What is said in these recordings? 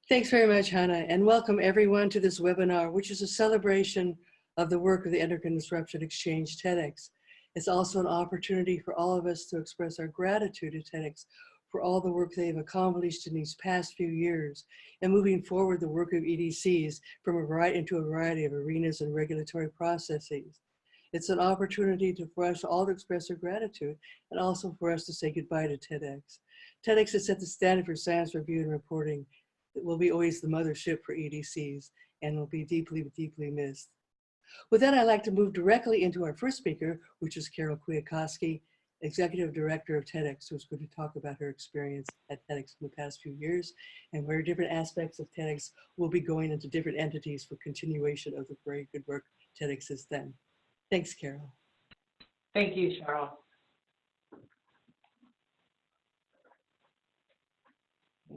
Thanks very much, Hannah, and welcome everyone to this webinar, which is a celebration of the work of the Endocrine Disruption Exchange TEDx. It's also an opportunity for all of us to express our gratitude to TEDx for all the work they've accomplished in these past few years and moving forward the work of EDCs into a variety of arenas and regulatory processes. It's an opportunity for us all to express our gratitude and also for us to say goodbye to TEDx. TEDx has set the standard for science review and reporting. It will be always the mothership for EDCs and will be deeply, deeply missed. With that, I'd like to move directly into our first speaker, which is Carole Kwiatkowski, Executive Director of TEDx, who's going to talk about her experience at TEDx in the past few years and where different aspects of TEDx will be going into different entities for continuation of the very good work TEDx has done. Thanks, Carole. Thank you, Cheryl.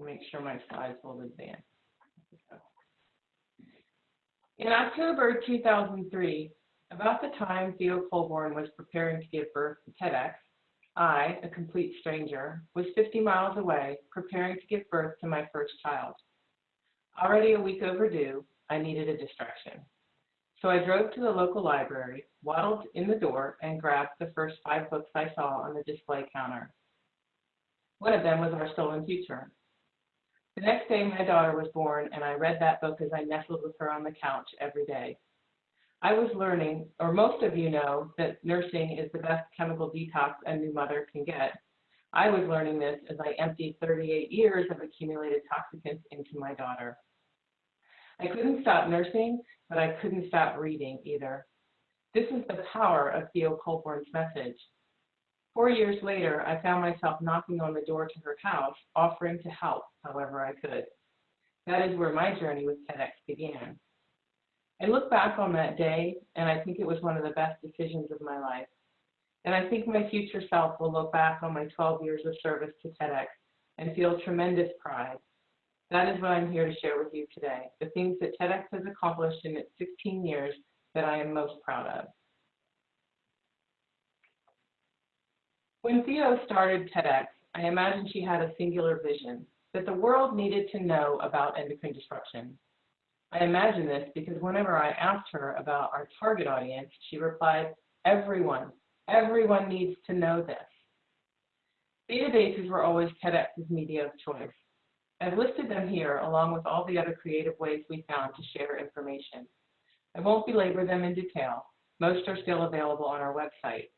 Make sure my slides will advance. In October 2003, about the time Theo Colborn was preparing to give birth to TEDx, I, a complete stranger, was 50 miles away preparing to give birth to my first child. Already a week overdue, I needed a distraction. So I drove to the local library, waddled in the door, and grabbed the first 5 books I saw on the display counter. One of them was Our Stolen Future. The next day, my daughter was born, and I read that book as I nestled with her on the couch every day. I was learning, or most of you know, that nursing is the best chemical detox a new mother can get. I was learning this as I emptied 38 years of accumulated toxicants into my daughter. I couldn't stop nursing, but I couldn't stop reading either. This is the power of Theo Colborn's message. 4 years later, I found myself knocking on the door to her house, offering to help however I could. That is where my journey with TEDx began. I look back on that day, and I think it was one of the best decisions of my life. And I think my future self will look back on my 12 years of service to TEDx and feel tremendous pride. That is what I'm here to share with you today, the things that TEDx has accomplished in its 16 years that I am most proud of. When Theo started TEDx, I imagined she had a singular vision, that the world needed to know about endocrine disruption. I imagine this because whenever I asked her about our target audience, she replied, everyone needs to know this. Databases were always TEDx's media of choice. I've listed them here along with all the other creative ways we found to share information. I won't belabor them in detail. Most are still available on our website.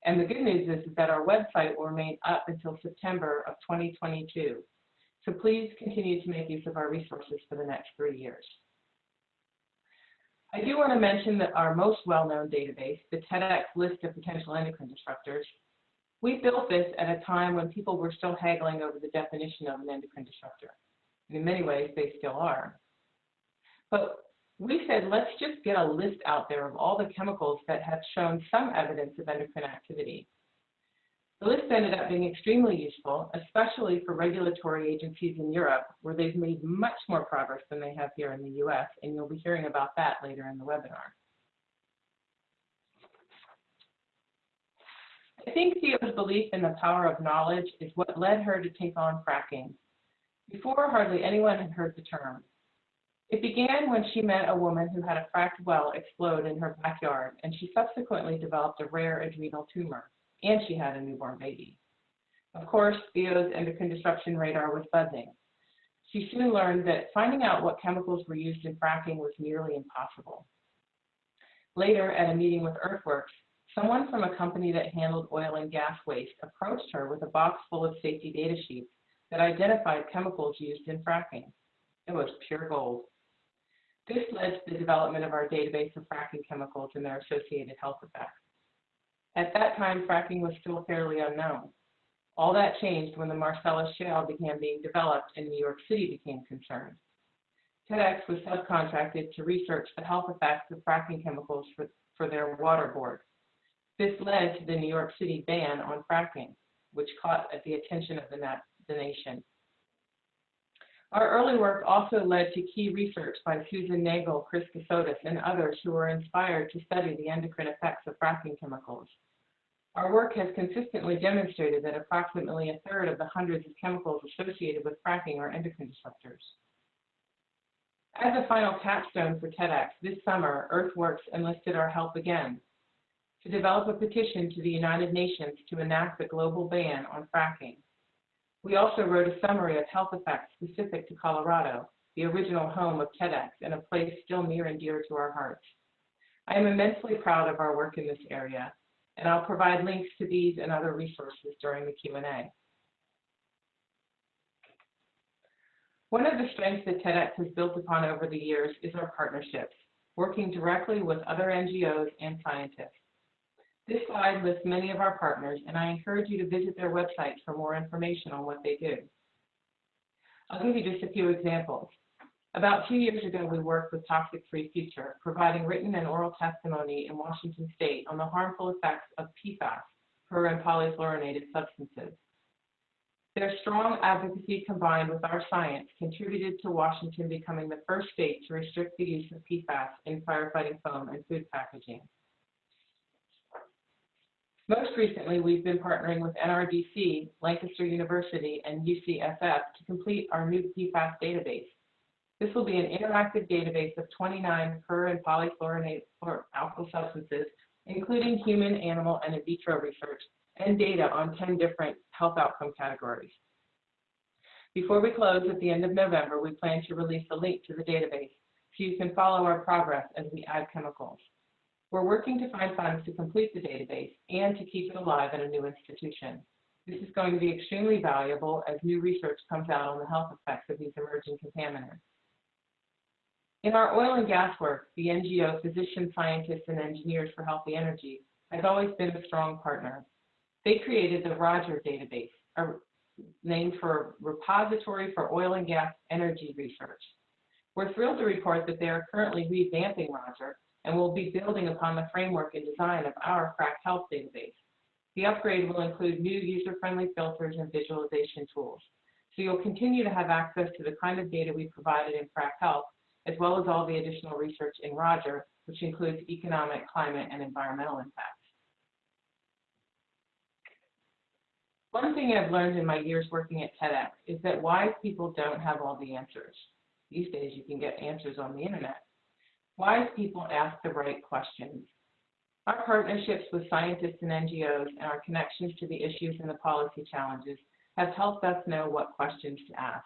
And the good news is that our website will remain up until September of 2022. So please continue to make use of our resources for the next 3 years. I do want to mention that our most well-known database, the TEDx list of potential endocrine disruptors, we built this at a time when people were still haggling over the definition of an endocrine disruptor. And in many ways, they still are. But we said, let's just get a list out there of all the chemicals that have shown some evidence of endocrine activity. The list ended up being extremely useful, especially for regulatory agencies in Europe, where they've made much more progress than they have here in the US, and you'll be hearing about that later in the webinar. I think Theo's belief in the power of knowledge is what led her to take on fracking. Before, hardly anyone had heard the term. It began when she met a woman who had a fracked well explode in her backyard, and she subsequently developed a rare adrenal tumor, and she had a newborn baby. Of course, Theo's endocrine disruption radar was buzzing. She soon learned that finding out what chemicals were used in fracking was nearly impossible. Later, at a meeting with Earthworks, someone from a company that handled oil and gas waste approached her with a box full of safety data sheets that identified chemicals used in fracking. It was pure gold. This led to the development of our database of fracking chemicals and their associated health effects. At that time, fracking was still fairly unknown. All that changed when the Marcellus Shale began being developed and New York City became concerned. TEDx was subcontracted to research the health effects of fracking chemicals for their water board. This led to the New York City ban on fracking, which caught at the attention of the nation. Our early work also led to key research by Susan Nagel, Chris Casotis, and others who were inspired to study the endocrine effects of fracking chemicals. Our work has consistently demonstrated that approximately 1/3 of the hundreds of chemicals associated with fracking are endocrine disruptors. As a final capstone for TEDx, this summer, Earthworks enlisted our help again to develop a petition to the United Nations to enact a global ban on fracking. We also wrote a summary of health effects specific to Colorado, the original home of TEDx and a place still near and dear to our hearts. I am immensely proud of our work in this area, and I'll provide links to these and other resources during the Q&A. One of the strengths that TEDx has built upon over the years is our partnerships, working directly with other NGOs and scientists. This slide lists many of our partners, and I encourage you to visit their websites for more information on what they do. I'll give you just a few examples. About 2 years ago, we worked with Toxic Free Future, providing written and oral testimony in Washington State on the harmful effects of PFAS, per and polyfluorinated substances. Their strong advocacy combined with our science contributed to Washington becoming the first state to restrict the use of PFAS in firefighting foam and food packaging. Most recently, we've been partnering with NRDC, Lancaster University, and UCSF to complete our new PFAS database. This will be an interactive database of 29 per and polyfluorinated alkyl substances, including human, animal, and in vitro research, and data on 10 different health outcome categories. Before we close at the end of November, we plan to release a link to the database so you can follow our progress as we add chemicals. We're working to find funds to complete the database and to keep it alive in a new institution. This is going to be extremely valuable as new research comes out on the health effects of these emerging contaminants. In our oil and gas work, the NGO Physicians, Scientists, and Engineers for Healthy Energy has always been a strong partner. They created the ROGER database, named for Repository for Oil and Gas Energy Research. We're thrilled to report that they are currently revamping ROGER and will be building upon the framework and design of our Frack Health database. The upgrade will include new user-friendly filters and visualization tools. So you'll continue to have access to the kind of data we provided in Frack Health, as well as all the additional research in ROGER, which includes economic, climate, and environmental impacts. One thing I've learned in my years working at TEDx is that wise people don't have all the answers. These days you can get answers on the internet. Wise people ask the right questions. Our partnerships with scientists and NGOs and our connections to the issues and the policy challenges have helped us know what questions to ask.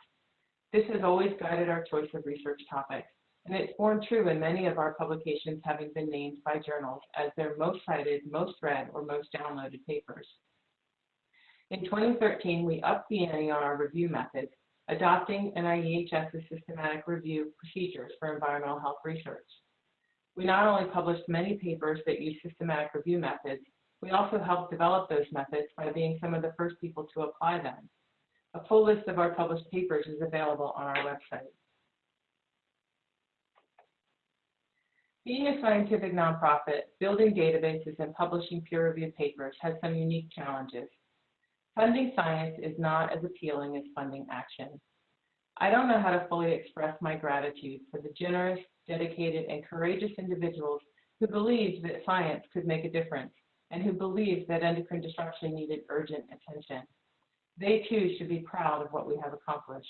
This has always guided our choice of research topics, and it's borne true in many of our publications having been named by journals as their most cited, most read, or most downloaded papers. In 2013, we upped the ante on our review methods, adopting NIEHS's systematic review procedures for environmental health research. We not only published many papers that use systematic review methods, we also helped develop those methods by being some of the first people to apply them. A full list of our published papers is available on our website. Being a scientific nonprofit, building databases and publishing peer-reviewed papers has some unique challenges. Funding science is not as appealing as funding action. I don't know how to fully express my gratitude for the generous, dedicated, and courageous individuals who believed that science could make a difference and who believed that endocrine disruption needed urgent attention. They too should be proud of what we have accomplished.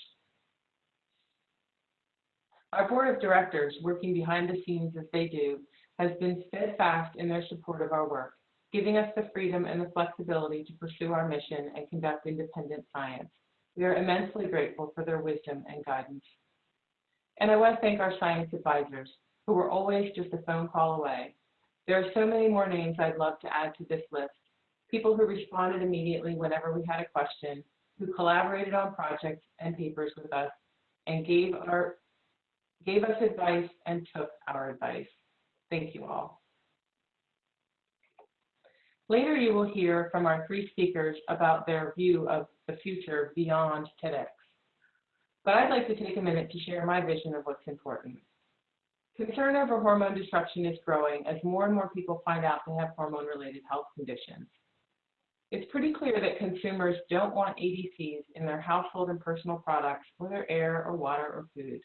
Our board of directors, working behind the scenes as they do, has been steadfast in their support of our work, giving us the freedom and the flexibility to pursue our mission and conduct independent science. We are immensely grateful for their wisdom and guidance. And I want to thank our science advisors, who were always just a phone call away. There are so many more names I'd love to add to this list. People who responded immediately whenever we had a question, who collaborated on projects and papers with us, and gave us advice and took our advice. Thank you all. Later, you will hear from our three speakers about their view of the future beyond TEDx. But I'd like to take a minute to share my vision of what's important. Concern over hormone disruption is growing as more and more people find out they have hormone-related health conditions. It's pretty clear that consumers don't want EDCs in their household and personal products or their air or water or food.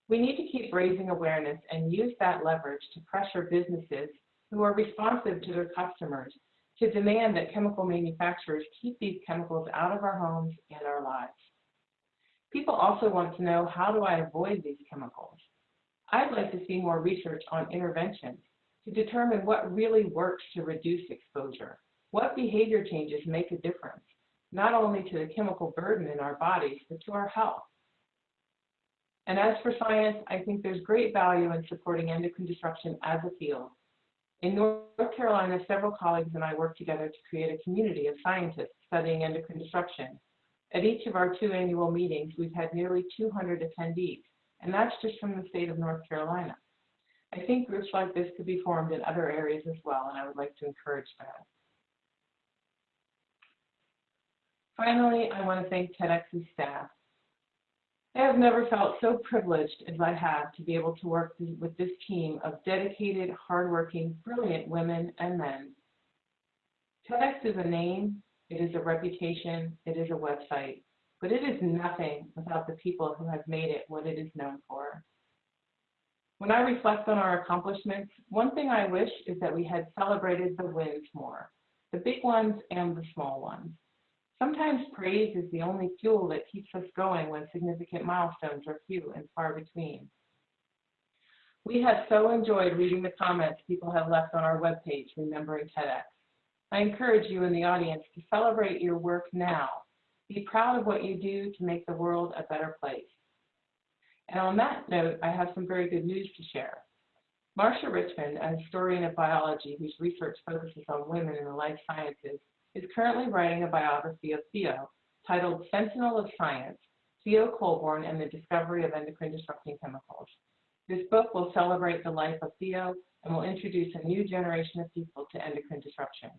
We need to keep raising awareness and use that leverage to pressure businesses who are responsive to their customers to demand that chemical manufacturers keep these chemicals out of our homes and our lives. People also want to know, how do I avoid these chemicals? I'd like to see more research on interventions to determine what really works to reduce exposure. What behavior changes make a difference, not only to the chemical burden in our bodies, but to our health. And as for science, I think there's great value in supporting endocrine disruption as a field. In North Carolina, several colleagues and I work together to create a community of scientists studying endocrine disruption. At each of our 2 annual meetings, we've had nearly 200 attendees, and that's just from the state of North Carolina. I think groups like this could be formed in other areas as well, and I would like to encourage that. Finally, I want to thank TEDx's staff. I have never felt so privileged as I have to be able to work with this team of dedicated, hardworking, brilliant women and men. TEDx is a name, it is a reputation, it is a website, but it is nothing without the people who have made it what it is known for. When I reflect on our accomplishments, one thing I wish is that we had celebrated the wins more, the big ones and the small ones. Sometimes praise is the only fuel that keeps us going when significant milestones are few and far between. We have so enjoyed reading the comments people have left on our webpage, Remembering TEDx. I encourage you in the audience to celebrate your work now. Be proud of what you do to make the world a better place. And on that note, I have some very good news to share. Marcia Richmond, a historian of biology whose research focuses on women in the life sciences, is currently writing a biography of Theo titled Sentinel of Science, Theo Colborn and the Discovery of Endocrine Disrupting Chemicals. This book will celebrate the life of Theo and will introduce a new generation of people to endocrine disruption.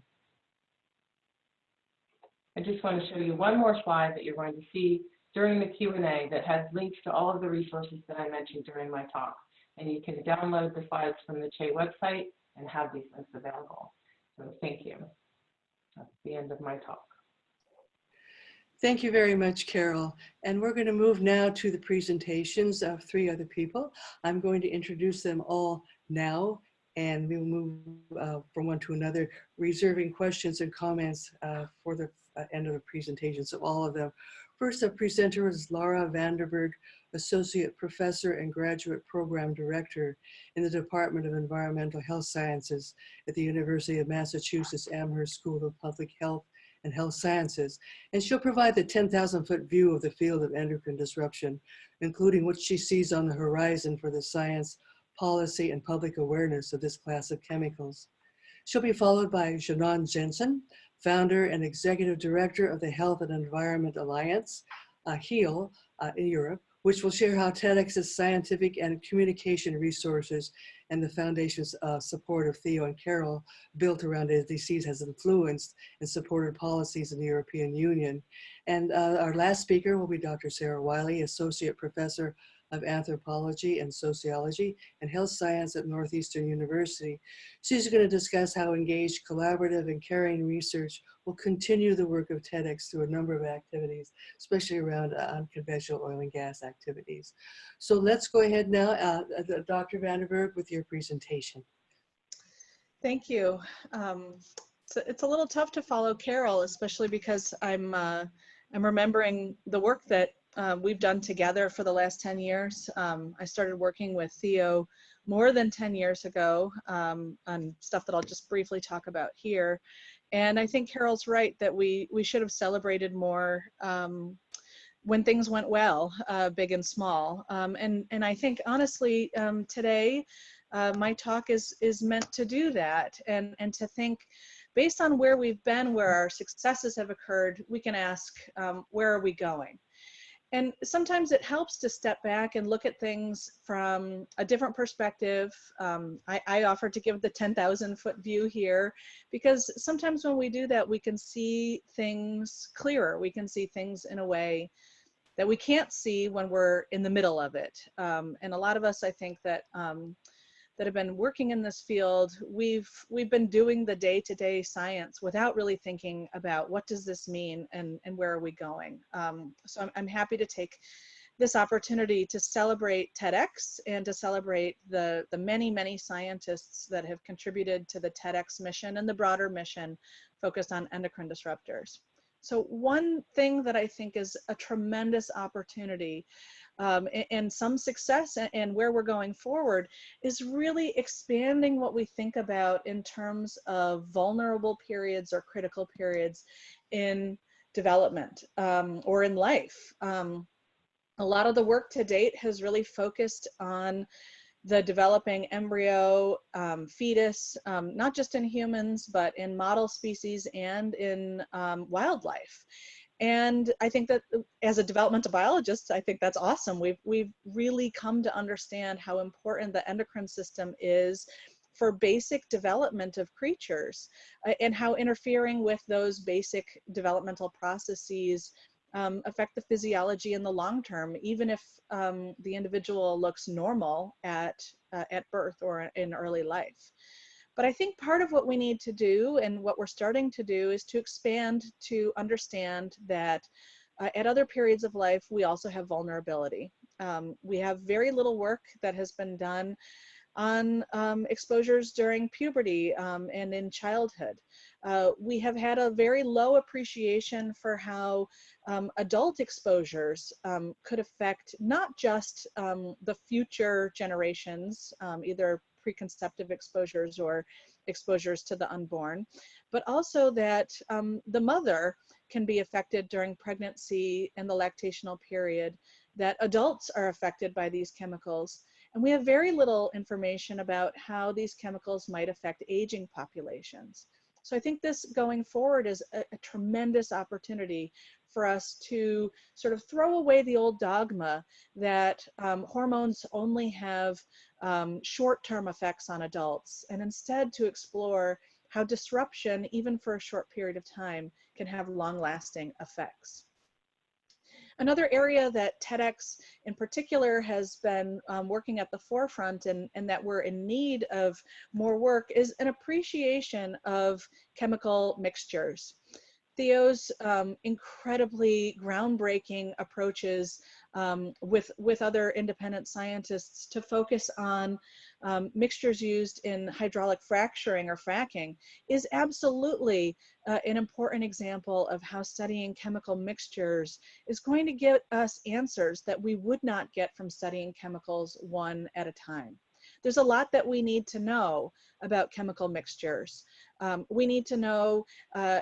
I just want to show you one more slide that you're going to see during the Q&A that has links to all of the resources that I mentioned during my talk. And you can download the slides from the CHE website and have these links available. So thank you. That's the end of my talk. Thank you very much, Carole. And we're going to move now to the presentations of 3 other people. I'm going to introduce them all now, and we'll move from one to another, reserving questions and comments for the end of the presentations of all of them. First, the presenter is Laura Vanderberg, Associate Professor and Graduate Program Director in the Department of Environmental Health Sciences at the University of Massachusetts Amherst School of Public Health and Health Sciences. And she'll provide the 10,000-foot view of the field of endocrine disruption, including what she sees on the horizon for the science, policy, and public awareness of this class of chemicals. She'll be followed by Janan Jensen, founder and executive director of the Health and Environment Alliance, HEAL, in Europe, which will share how TEDx's scientific and communication resources and the foundation's support of Theo and Carole, built around EDCs, has influenced and supported policies in the European Union. And our last speaker will be Dr. Sarah Wiley, Associate Professor of Anthropology and Sociology and Health Science at Northeastern University. She's going to discuss how engaged, collaborative, and caring research will continue the work of TEDx through a number of activities, especially around unconventional oil and gas activities. So let's go ahead now, Dr. Vanderberg, with your presentation. Thank you. So it's a little tough to follow Carole, especially because I'm remembering the work that we've done together for the last 10 years. I started working with Theo more than 10 years ago on stuff that I'll just briefly talk about here. And I think Carole's right that we should have celebrated more when things went well, big and small. And I think honestly, today, my talk is meant to do that and to think, based on where we've been, where our successes have occurred, we can ask, where are we going? And sometimes it helps to step back and look at things from a different perspective. I offer to give the 10,000-foot view here, because sometimes when we do that, we can see things clearer. We can see things in a way that we can't see when we're in the middle of it. And a lot of us, I think, that have been working in this field, we've been doing the day-to-day science without really thinking about what does this mean and where are we going. So I'm happy to take this opportunity to celebrate TEDx and to celebrate the many, many scientists that have contributed to the TEDx mission and the broader mission focused on endocrine disruptors. So one thing that I think is a tremendous opportunity and some success and where we're going forward is really expanding what we think about in terms of vulnerable periods or critical periods in development or in life. A lot of the work to date has really focused on the developing embryo, fetus, not just in humans, but in model species and in wildlife. And I think that as a developmental biologist, I think that's awesome. We've really come to understand how important the endocrine system is for basic development of creatures and how interfering with those basic developmental processes affect the physiology in the long term, even if the individual looks normal at birth or in early life. But I think part of what we need to do and what we're starting to do is to expand to understand that at other periods of life, we also have vulnerability. We have very little work that has been done on exposures during puberty and in childhood. We have had a very low appreciation for how adult exposures could affect not just the future generations, either preconceptive exposures or exposures to the unborn, but also that the mother can be affected during pregnancy and the lactational period, that adults are affected by these chemicals. And we have very little information about how these chemicals might affect aging populations. So I think this going forward is a tremendous opportunity for us to sort of throw away the old dogma that hormones only have short-term effects on adults, and instead to explore how disruption, even for a short period of time, can have long-lasting effects. Another area that TEDx in particular has been working at the forefront and that we're in need of more work is an appreciation of chemical mixtures. Theo's incredibly groundbreaking approaches with other independent scientists to focus on mixtures used in hydraulic fracturing or fracking is absolutely an important example of how studying chemical mixtures is going to get us answers that we would not get from studying chemicals one at a time. There's a lot that we need to know about chemical mixtures. We need to know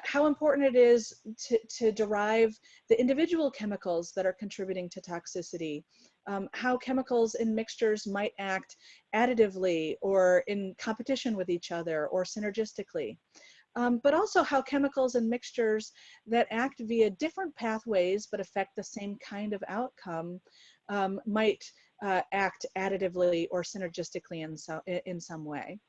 how important it is to derive the individual chemicals that are contributing to toxicity, how chemicals in mixtures might act additively or in competition with each other or synergistically. But also how chemicals and mixtures that act via different pathways but affect the same kind of outcome might act additively or synergistically in some way.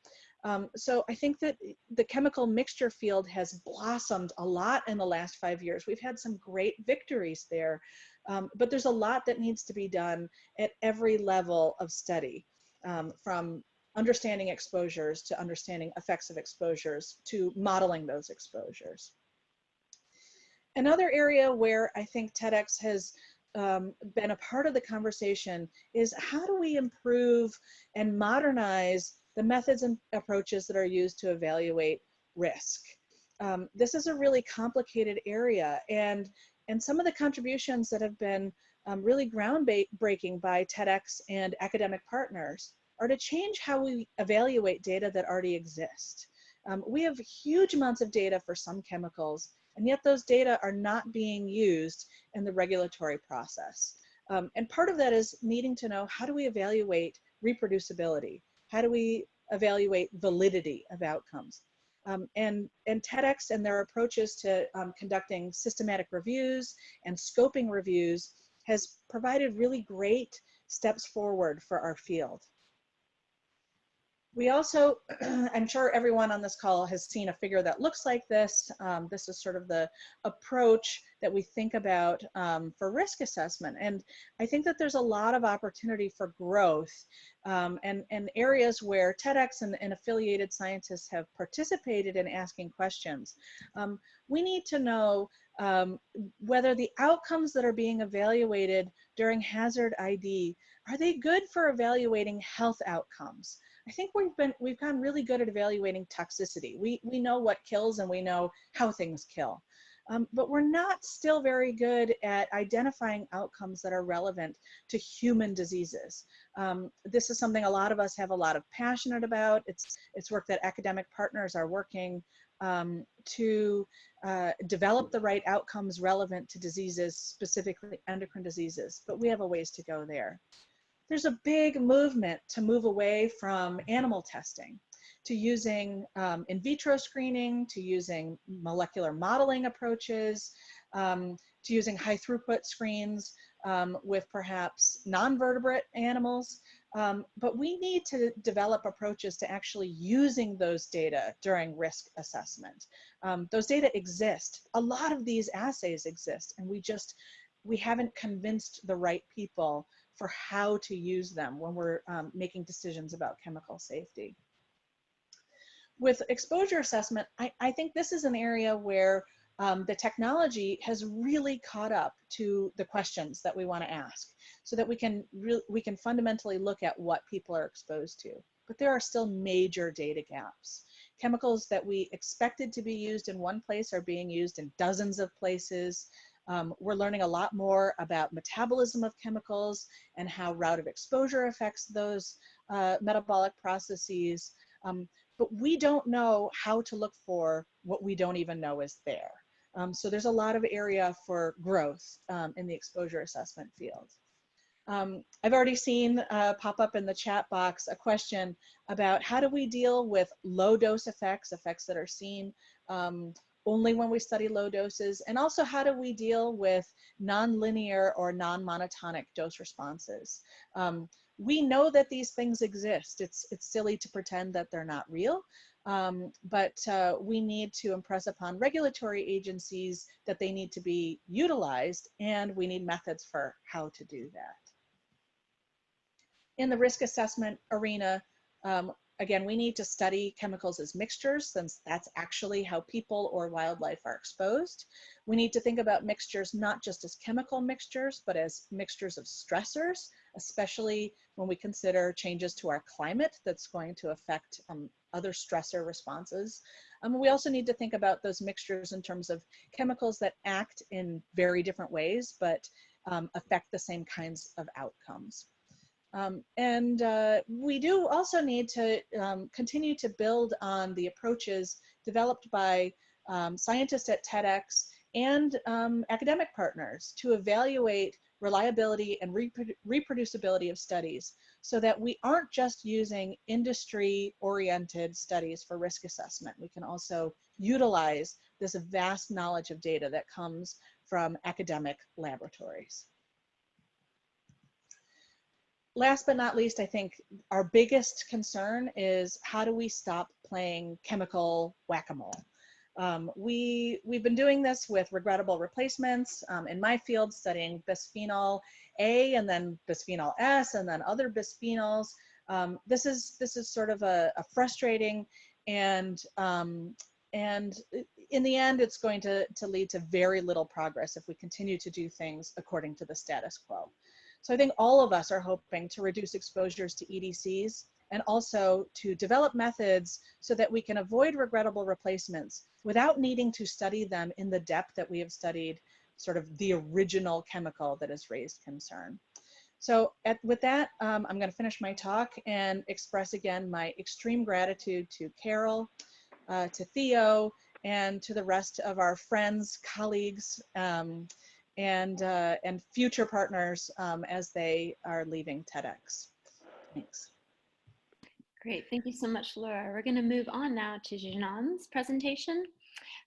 So I think that the chemical mixture field has blossomed a lot in the last 5 years. We've had some great victories there, but there's a lot that needs to be done at every level of study, from understanding exposures to understanding effects of exposures to modeling those exposures. Another area where I think TEDx has been a part of the conversation is how do we improve and modernize the methods and approaches that are used to evaluate risk. This is a really complicated area, and some of the contributions that have been really groundbreaking by TEDx and academic partners are to change how we evaluate data that already exist. We have huge amounts of data for some chemicals, and yet those data are not being used in the regulatory process. And part of that is needing to know, how do we evaluate reproducibility? How do we evaluate validity of outcomes? And TEDx and their approaches to conducting systematic reviews and scoping reviews has provided really great steps forward for our field. We also, I'm sure everyone on this call has seen a figure that looks like this. This is sort of the approach that we think about for risk assessment. And I think that there's a lot of opportunity for growth and areas where TEDx and affiliated scientists have participated in asking questions. We need to know whether the outcomes that are being evaluated during hazard ID, are they good for evaluating health outcomes? I think we've gotten really good at evaluating toxicity. We know what kills and we know how things kill. but we're not still very good at identifying outcomes that are relevant to human diseases. This is something a lot of us have a lot of passion about. It's work that academic partners are working to develop the right outcomes relevant to diseases, specifically endocrine diseases, but we have a ways to go there. There's a big movement to move away from animal testing, to using in vitro screening, to using molecular modeling approaches, to using high throughput screens with perhaps non-vertebrate animals. But we need to develop approaches to actually using those data during risk assessment. Those data exist. A lot of these assays exist, and we haven't convinced the right people for how to use them when we're making decisions about chemical safety. With exposure assessment, I think this is an area where the technology has really caught up to the questions that we want to ask, so that we can fundamentally look at what people are exposed to. But there are still major data gaps. Chemicals that we expected to be used in one place are being used in dozens of places. We're learning a lot more about metabolism of chemicals and how route of exposure affects those metabolic processes. But we don't know how to look for what we don't even know is there. So there's a lot of area for growth in the exposure assessment field. I've already seen pop up in the chat box a question about how do we deal with low dose effects that are seen only when we study low doses, and also how do we deal with nonlinear or non-monotonic dose responses. We know that these things exist. It's silly to pretend that they're not real, but we need to impress upon regulatory agencies that they need to be utilized, and we need methods for how to do that. In the risk assessment arena, again, we need to study chemicals as mixtures, since that's actually how people or wildlife are exposed. We need to think about mixtures not just as chemical mixtures, but as mixtures of stressors, especially when we consider changes to our climate that's going to affect other stressor responses. We also need to think about those mixtures in terms of chemicals that act in very different ways, but affect the same kinds of outcomes. We do also need to continue to build on the approaches developed by scientists at TEDx and academic partners to evaluate reliability and reproducibility of studies, so that we aren't just using industry-oriented studies for risk assessment. We can also utilize this vast knowledge of data that comes from academic laboratories. Last but not least, I think our biggest concern is how do we stop playing chemical whack-a-mole? We've been doing this with regrettable replacements in my field, studying bisphenol A and then bisphenol S and then other bisphenols. This is sort of a frustrating and in the end, it's going to lead to very little progress if we continue to do things according to the status quo. So I think all of us are hoping to reduce exposures to EDCs and also to develop methods so that we can avoid regrettable replacements without needing to study them in the depth that we have studied sort of the original chemical that has raised concern. So with that, I'm going to finish my talk and express again my extreme gratitude to Carole, to Theo, and to the rest of our friends, colleagues, and future partners as they are leaving TEDx. Thanks. Great, thank you so much, Laura. We're going to move on now to Janan's presentation.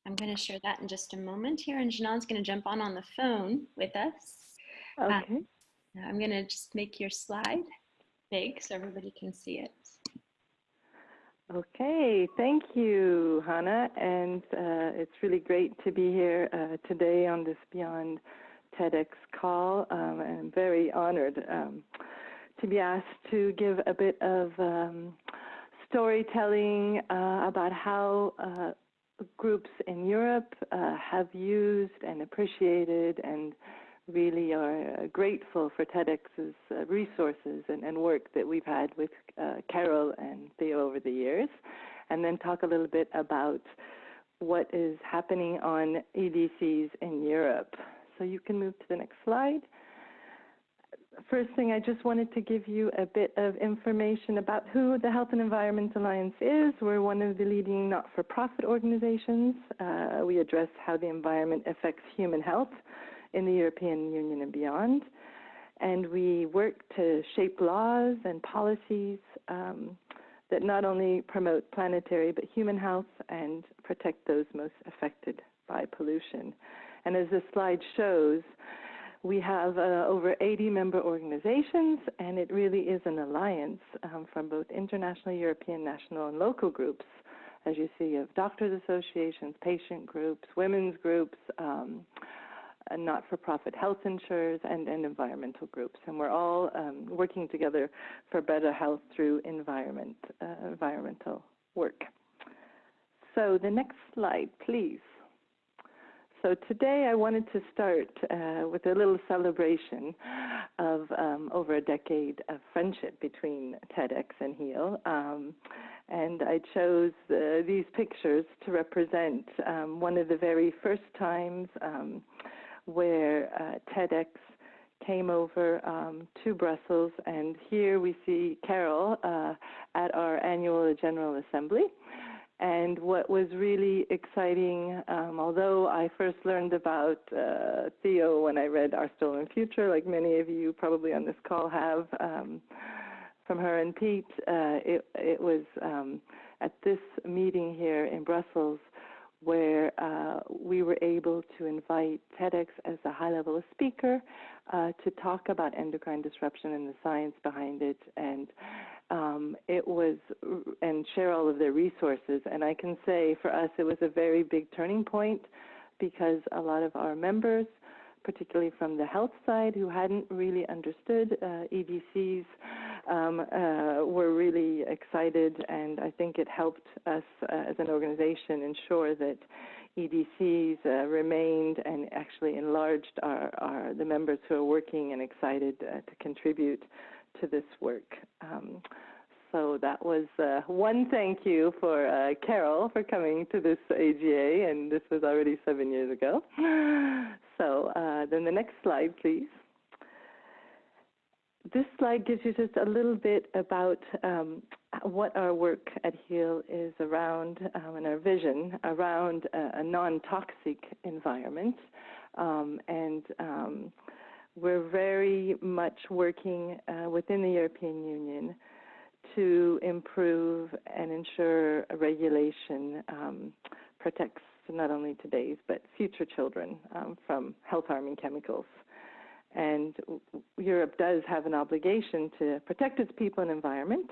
I'm going to share that in just a moment here, and Janan's going to jump on the phone with us. Okay. I'm going to just make your slide big so everybody can see it. Okay, thank you, Hannah, and it's really great to be here today on this Beyond TEDx call, and I'm very honored to be asked to give a bit of storytelling about how groups in Europe have used and appreciated and really are grateful for TEDx's resources and work that we've had with Carole and Theo over the years, and then talk a little bit about what is happening on EDCs in Europe. So you can move to the next slide. First thing, I just wanted to give you a bit of information about who the Health and Environment Alliance is. We're one of the leading not-for-profit organizations. We address how the environment affects human health in the European Union and beyond. And we work to shape laws and policies that not only promote planetary but human health and protect those most affected by pollution. And as this slide shows, we have over 80 member organizations, and it really is an alliance from both international, European, national, and local groups, as you see, of doctors' associations, patient groups, women's groups, not-for-profit health insurers, and environmental groups. And we're all working together for better health through environmental work. So the next slide, please. So today I wanted to start with a little celebration of over a decade of friendship between TEDx and HEAL. And I chose these pictures to represent one of the very first times where TEDx came over to Brussels. And here we see Carole at our annual General Assembly. And what was really exciting, although I first learned about Theo when I read Our Stolen Future, like many of you probably on this call have, from her and Pete, it was at this meeting here in Brussels where we were able to invite TEDx as a high-level speaker to talk about endocrine disruption and the science behind it, and share all of their resources. And I can say for us it was a very big turning point because a lot of our members, particularly from the health side, who hadn't really understood EDCs, were really excited, and I think it helped us as an organization ensure that EDCs remained and actually enlarged the members who are working and excited to contribute to this work. So that was one thank you for Carole for coming to this AGA, and this was already 7 years ago. So then the next slide, please. This slide gives you just a little bit about what our work at HEAL is around and our vision around a non-toxic environment. We're very much working within the European Union to improve and ensure a regulation protects not only today's but future children from health-harming chemicals. And Europe does have an obligation to protect its people and environment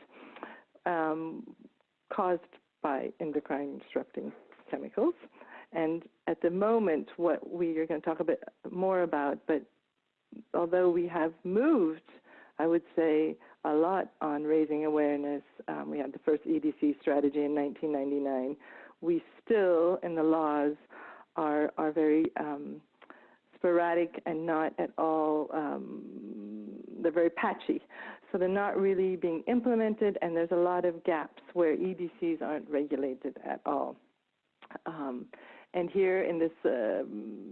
caused by endocrine disrupting chemicals. And at the moment, what we are going to talk a bit more about, but although we have moved, I would say, a lot on raising awareness, we had the first EDC strategy in 1999, we still, in the laws, are very sporadic and not at all, they're very patchy. So they're not really being implemented, and there's a lot of gaps where EDCs aren't regulated at all. And here in this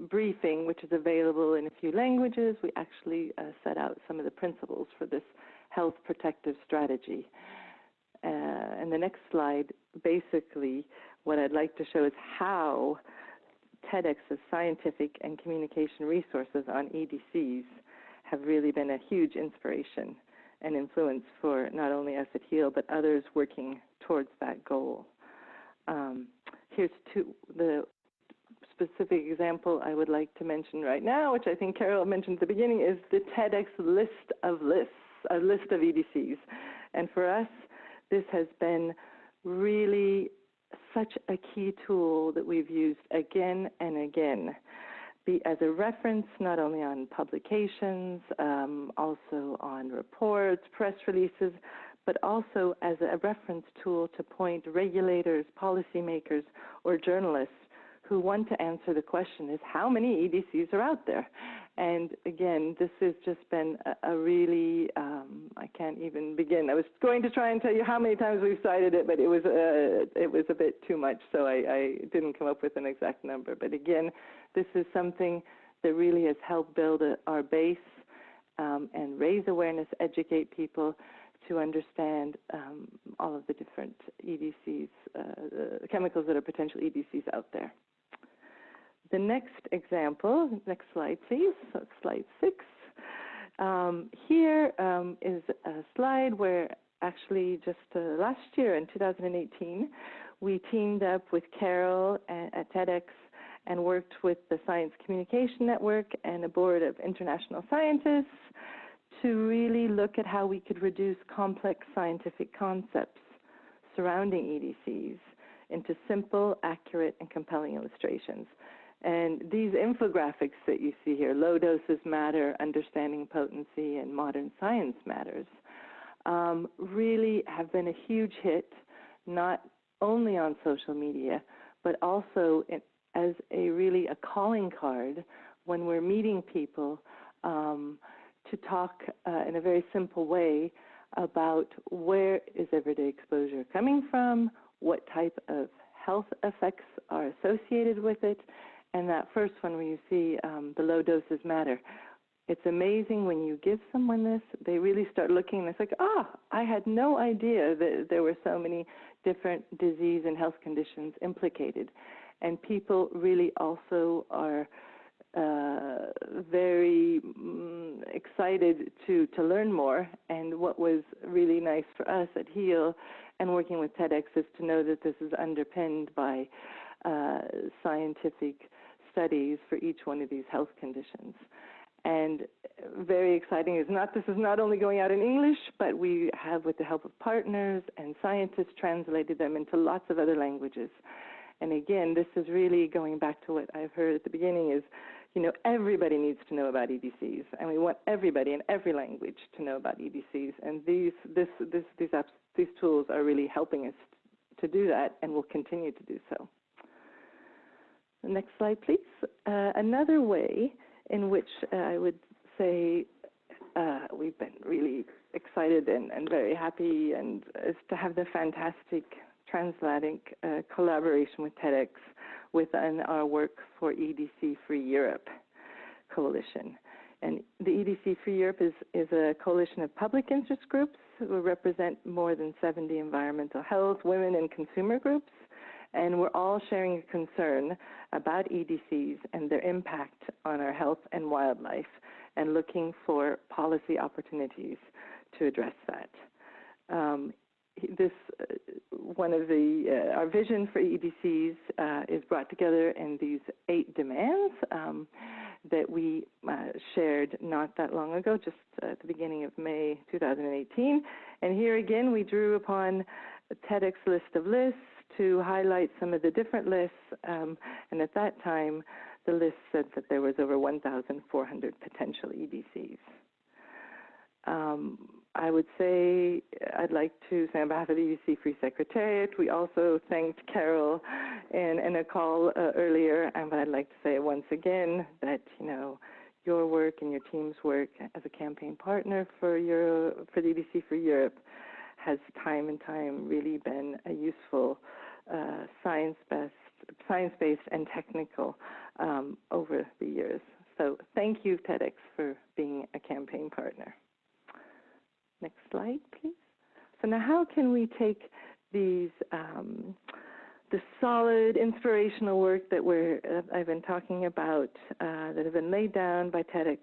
briefing, which is available in a few languages, we actually set out some of the principles for this health protective strategy. And the next slide, basically, what I'd like to show is how TEDx's scientific and communication resources on EDCs have really been a huge inspiration and influence for not only us at HEAL, but others working towards that goal. Here's the specific example I would like to mention right now, which I think Carole mentioned at the beginning, is the TEDx list of lists, a list of EDCs. And for us, this has been really such a key tool that we've used again and again, be as a reference not only on publications, also on reports, press releases, but also as a reference tool to point regulators, policymakers, or journalists who want to answer the question is, how many EDCs are out there? And again, this has just been a really, I can't even begin. I was going to try and tell you how many times we've cited it, but it was a bit too much, so I didn't come up with an exact number. But again, this is something that really has helped build our base and raise awareness, educate people to understand all of the different EDCs, chemicals that are potential EDCs out there. The next example, next slide please, so slide 6. Here is a slide where actually just last year in 2018, we teamed up with Carole at TEDx and worked with the Science Communication Network and a board of international scientists to really look at how we could reduce complex scientific concepts surrounding EDCs into simple, accurate, and compelling illustrations. And these infographics that you see here, low doses matter, understanding potency, and modern science matters, really have been a huge hit, not only on social media, but also as a calling card when we're meeting people to talk in a very simple way about where is everyday exposure coming from, what type of health effects are associated with it, and that first one where you see the low doses matter. It's amazing when you give someone this, they really start looking and it's like, I had no idea that there were so many different disease and health conditions implicated. And people really also are very excited to learn more. And what was really nice for us at HEAL and working with TEDx is to know that this is underpinned by scientific studies for each one of these health conditions. And very exciting is this is not only going out in English, but we have, with the help of partners and scientists, translated them into lots of other languages. And again, this is really going back to what I've heard at the beginning is, everybody needs to know about EDCs, and we want everybody in every language to know about EDCs. And these tools are really helping us to do that, and will continue to do so. The next slide, please. Another way in which I would say we've been really excited and very happy and is to have the fantastic transatlantic collaboration with TEDx within our work for EDC Free Europe Coalition. And the EDC Free Europe is a coalition of public interest groups who represent more than 70 environmental health, women, and consumer groups. And we're all sharing a concern about EDCs and their impact on our health and wildlife, and looking for policy opportunities to address that. Our vision for EDCs is brought together in these 8 demands that we shared not that long ago, just at the beginning of May 2018. And here again, we drew upon a TEDx list of lists to highlight some of the different lists. And at that time, the list said that there was over 1,400 potential EDCs. I would say, I'd like to say on behalf of the EDC Free Secretariat, we also thanked Carole in a call earlier, but I'd like to say once again that, your work and your team's work as a campaign partner for the EDC for Europe has time and time really been a useful science-based and technical over the years. So thank you, TEDx, for being a campaign partner. Next slide, please. So now how can we take these, the solid inspirational work that I've been talking about, that have been laid down by TEDx,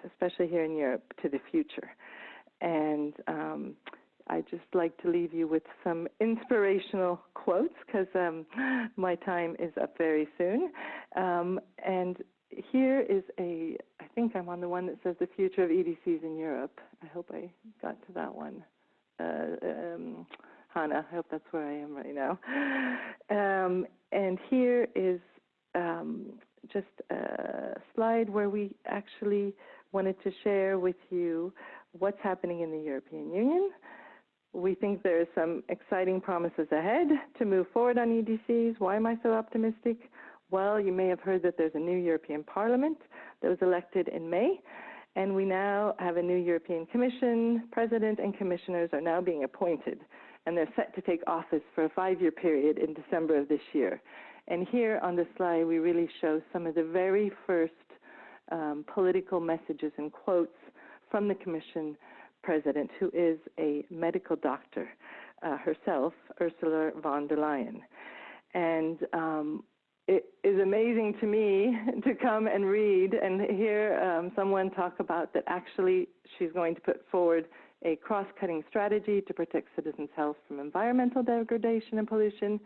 especially here in Europe, to the future? And I'd just like to leave you with some inspirational quotes, because my time is up very soon. And here is I think I'm on the one that says the future of EDCs in Europe. I hope I got to that one. Hannah, I hope that's where I am right now. And here is just a slide where we actually wanted to share with you what's happening in the European Union, We think there are some exciting promises ahead to move forward on EDCs. Why am I so optimistic? Well, you may have heard that there's a new European Parliament that was elected in May, and we now have a new European Commission. President and commissioners are now being appointed, and they're set to take office for a 5-year period in December of this year. And here on this slide, we really show some of the very first political messages and quotes from the Commission President, who is a medical doctor herself, Ursula von der Leyen. And it is amazing to me to come and read and hear someone talk about that actually she's going to put forward a cross-cutting strategy to protect citizens' health from environmental degradation and pollution,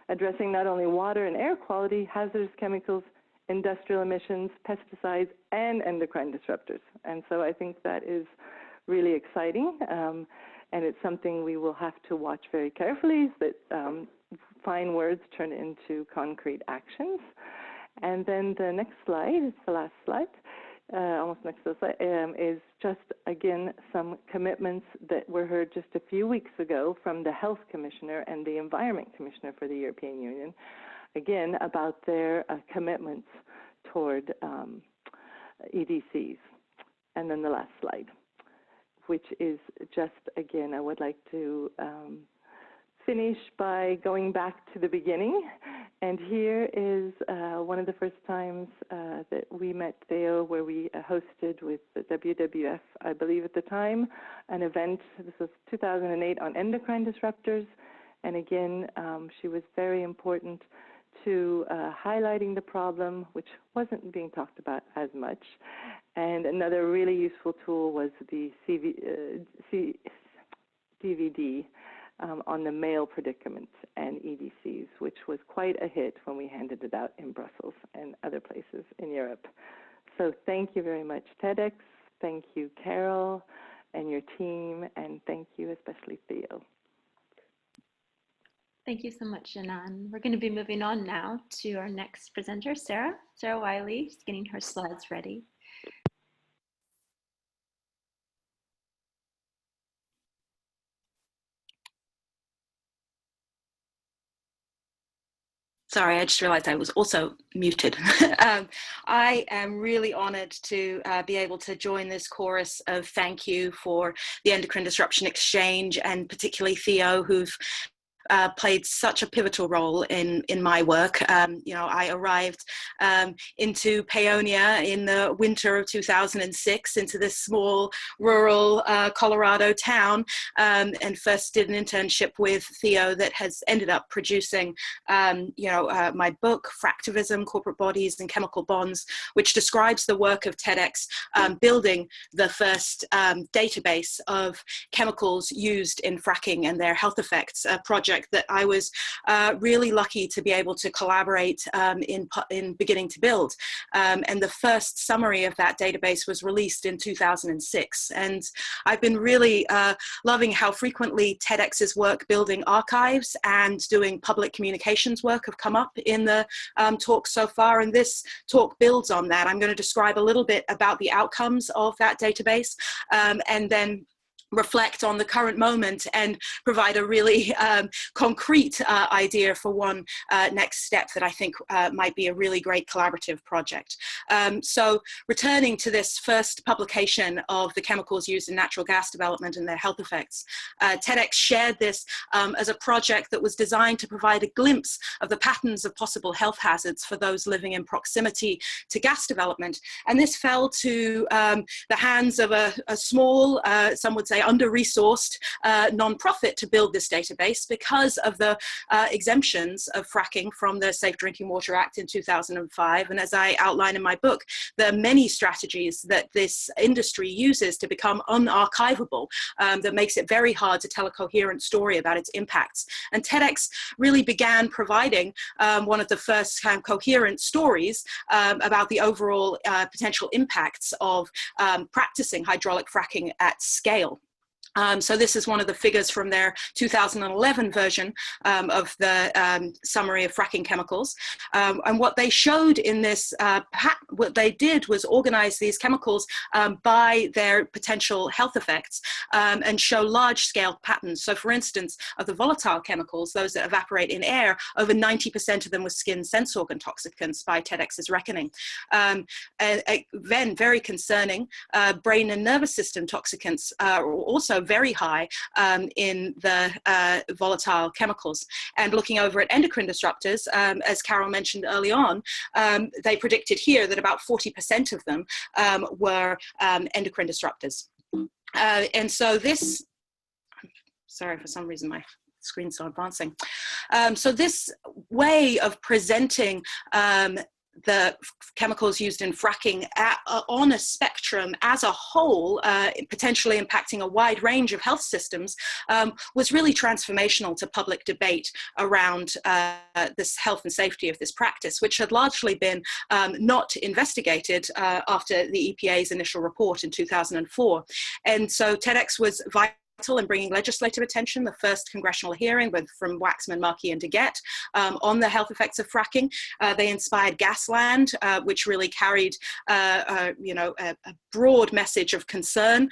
addressing not only water and air quality, hazardous chemicals, industrial emissions, pesticides, and endocrine disruptors. And so I think that is really exciting, and it's something we will have to watch very carefully, that fine words turn into concrete actions. And then the next slide, it's the last slide, almost next to the slide, is just, again, some commitments that were heard just a few weeks ago from the Health Commissioner and the Environment Commissioner for the European Union, again, about their commitments toward EDCs. And then the last slide, which is just, again, I would like to finish by going back to the beginning. And here is one of the first times that we met Theo, where we hosted with the WWF, I believe at the time, an event. This was 2008 on endocrine disruptors. And again, she was very important to highlighting the problem, which wasn't being talked about as much. And another really useful tool was the DVD on the male predicament and EDCs, which was quite a hit when we handed it out in Brussels and other places in Europe. So thank you very much, TEDx. Thank you, Carole, and your team, and thank you especially, Theo. Thank you so much, Janan. We're going to be moving on now to our next presenter, Sarah Wiley. She's getting her slides ready. Sorry, I just realized I was also muted. I am really honored to be able to join this chorus of thank you for the Endocrine Disruption Exchange, and particularly Theo, who've played such a pivotal role in my work. You know, I arrived into Paonia in the winter of 2006, into this small rural Colorado town, and first did an internship with Theo that has ended up producing, my book, Fractivism, Corporate Bodies and Chemical Bonds, which describes the work of TEDx building the first database of chemicals used in fracking and their health effects, a project that I was really lucky to be able to collaborate in beginning to build. And the first summary of that database was released in 2006. And I've been really loving how frequently TEDx's work building archives and doing public communications work have come up in the talk so far. And this talk builds on that. I'm going to describe a little bit about the outcomes of that database, and then reflect on the current moment and provide a really concrete idea for one next step that I think might be a really great collaborative project. So returning to this first publication of the chemicals used in natural gas development and their health effects, TEDx shared this as a project that was designed to provide a glimpse of the patterns of possible health hazards for those living in proximity to gas development. And this fell to the hands of a small, some would say, under-resourced non-profit to build this database because of the exemptions of fracking from the Safe Drinking Water Act in 2005. And as I outline in my book, there are many strategies that this industry uses to become unarchivable that makes it very hard to tell a coherent story about its impacts. And TEDx really began providing one of the first kind of coherent stories about the overall potential impacts of practicing hydraulic fracking at scale. So this is one of the figures from their 2011 version of the summary of fracking chemicals. And what they showed in this, what they did was organize these chemicals by their potential health effects and show large-scale patterns. So for instance, of the volatile chemicals, those that evaporate in air, over 90% of them were skin sense organ toxicants by TEDx's reckoning. And then, very concerning, brain and nervous system toxicants are also very high in the volatile chemicals. And looking over at endocrine disruptors, as Carole mentioned early on, they predicted here that about 40% of them were endocrine disruptors. And so this, sorry, for some reason my screen's not advancing. So this way of presenting the chemicals used in fracking on a spectrum as a whole, potentially impacting a wide range of health systems, was really transformational to public debate around this health and safety of this practice, which had largely been not investigated after the EPA's initial report in 2004. And so TEDx was vital in bringing legislative attention, the first congressional hearing from Waxman, Markey, and DeGette on the health effects of fracking. They inspired Gasland, which really carried a broad message of concern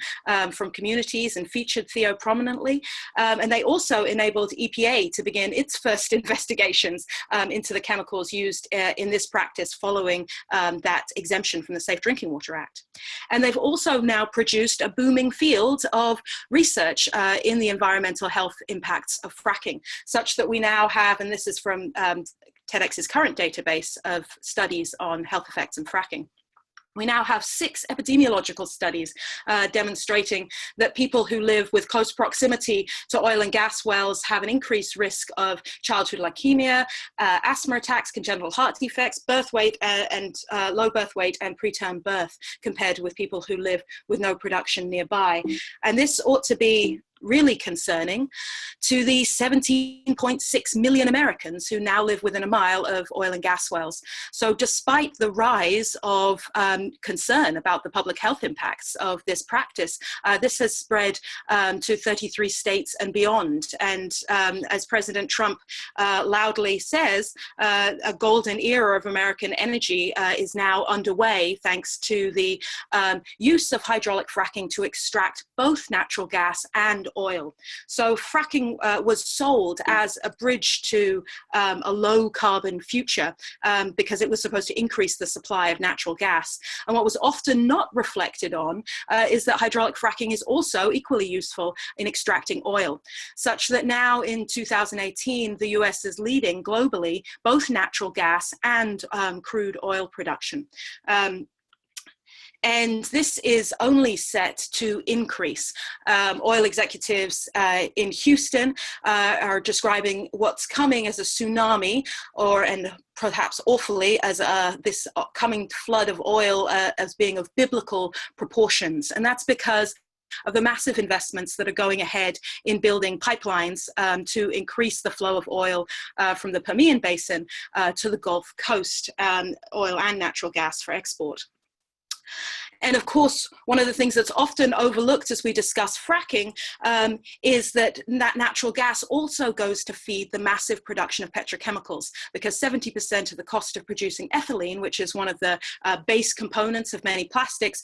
from communities and featured Theo prominently. And they also enabled EPA to begin its first investigations into the chemicals used in this practice following that exemption from the Safe Drinking Water Act. And they've also now produced a booming field of research in the environmental health impacts of fracking, such that we now have, and this is from TEDx's current database of studies on health effects and fracking, we now have 6 epidemiological studies demonstrating that people who live with close proximity to oil and gas wells have an increased risk of childhood leukemia, asthma attacks, congenital heart defects, birth weight and low birth weight and preterm birth compared with people who live with no production nearby. And this ought to be really concerning to the 17.6 million Americans who now live within a mile of oil and gas wells. So despite the rise of concern about the public health impacts of this practice, this has spread to 33 states and beyond. And as President Trump loudly says, a golden era of American energy is now underway thanks to the use of hydraulic fracking to extract both natural gas and oil. So fracking was sold as a bridge to a low carbon future because it was supposed to increase the supply of natural gas. And what was often not reflected on is that hydraulic fracking is also equally useful in extracting oil, such that now in 2018, the US is leading globally both natural gas and crude oil production. And this is only set to increase. Oil executives in Houston are describing what's coming as a tsunami, and perhaps awfully as this coming flood of oil as being of biblical proportions. And that's because of the massive investments that are going ahead in building pipelines to increase the flow of oil from the Permian Basin to the Gulf Coast, oil and natural gas for export. And of course, one of the things that's often overlooked as we discuss fracking is that natural gas also goes to feed the massive production of petrochemicals, because 70% of the cost of producing ethylene, which is one of the base components of many plastics,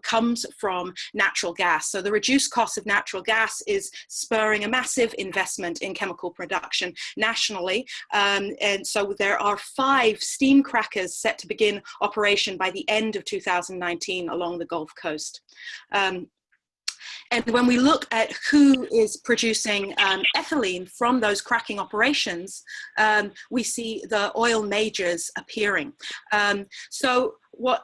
comes from natural gas. So the reduced cost of natural gas is spurring a massive investment in chemical production nationally. And so there are 5 steam crackers set to begin operation by the end of 2019 along the Gulf Coast. And when we look at who is producing ethylene from those cracking operations, we see the oil majors appearing. So what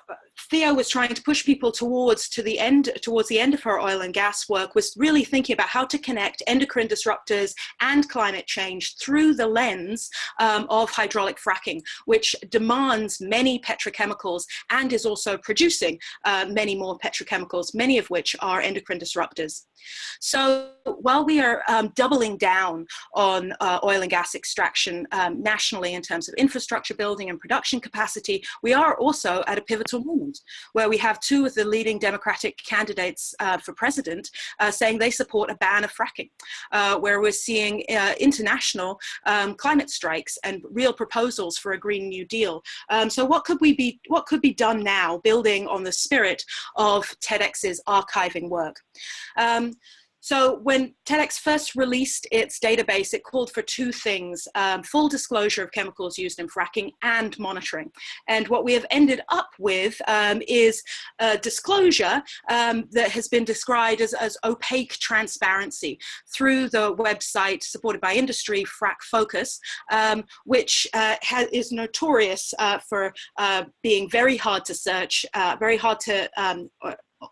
Theo was trying to push people towards the end of her oil and gas work was really thinking about how to connect endocrine disruptors and climate change through the lens of hydraulic fracking, which demands many petrochemicals and is also producing many more petrochemicals, many of which are endocrine disruptors. So while we are doubling down on oil and gas extraction nationally in terms of infrastructure building and production capacity, we are also at a pivotal moment. moment, where we have two of the leading Democratic candidates for president saying they support a ban of fracking, where we're seeing international climate strikes and real proposals for a Green New Deal. So what could be done now, building on the spirit of TEDx's archiving work? So when TEDx first released its database, it called for two things: full disclosure of chemicals used in fracking and monitoring. And what we have ended up with is a disclosure that has been described as opaque transparency through the website supported by industry, Frack Focus, which is notorious for being very hard to search, very hard to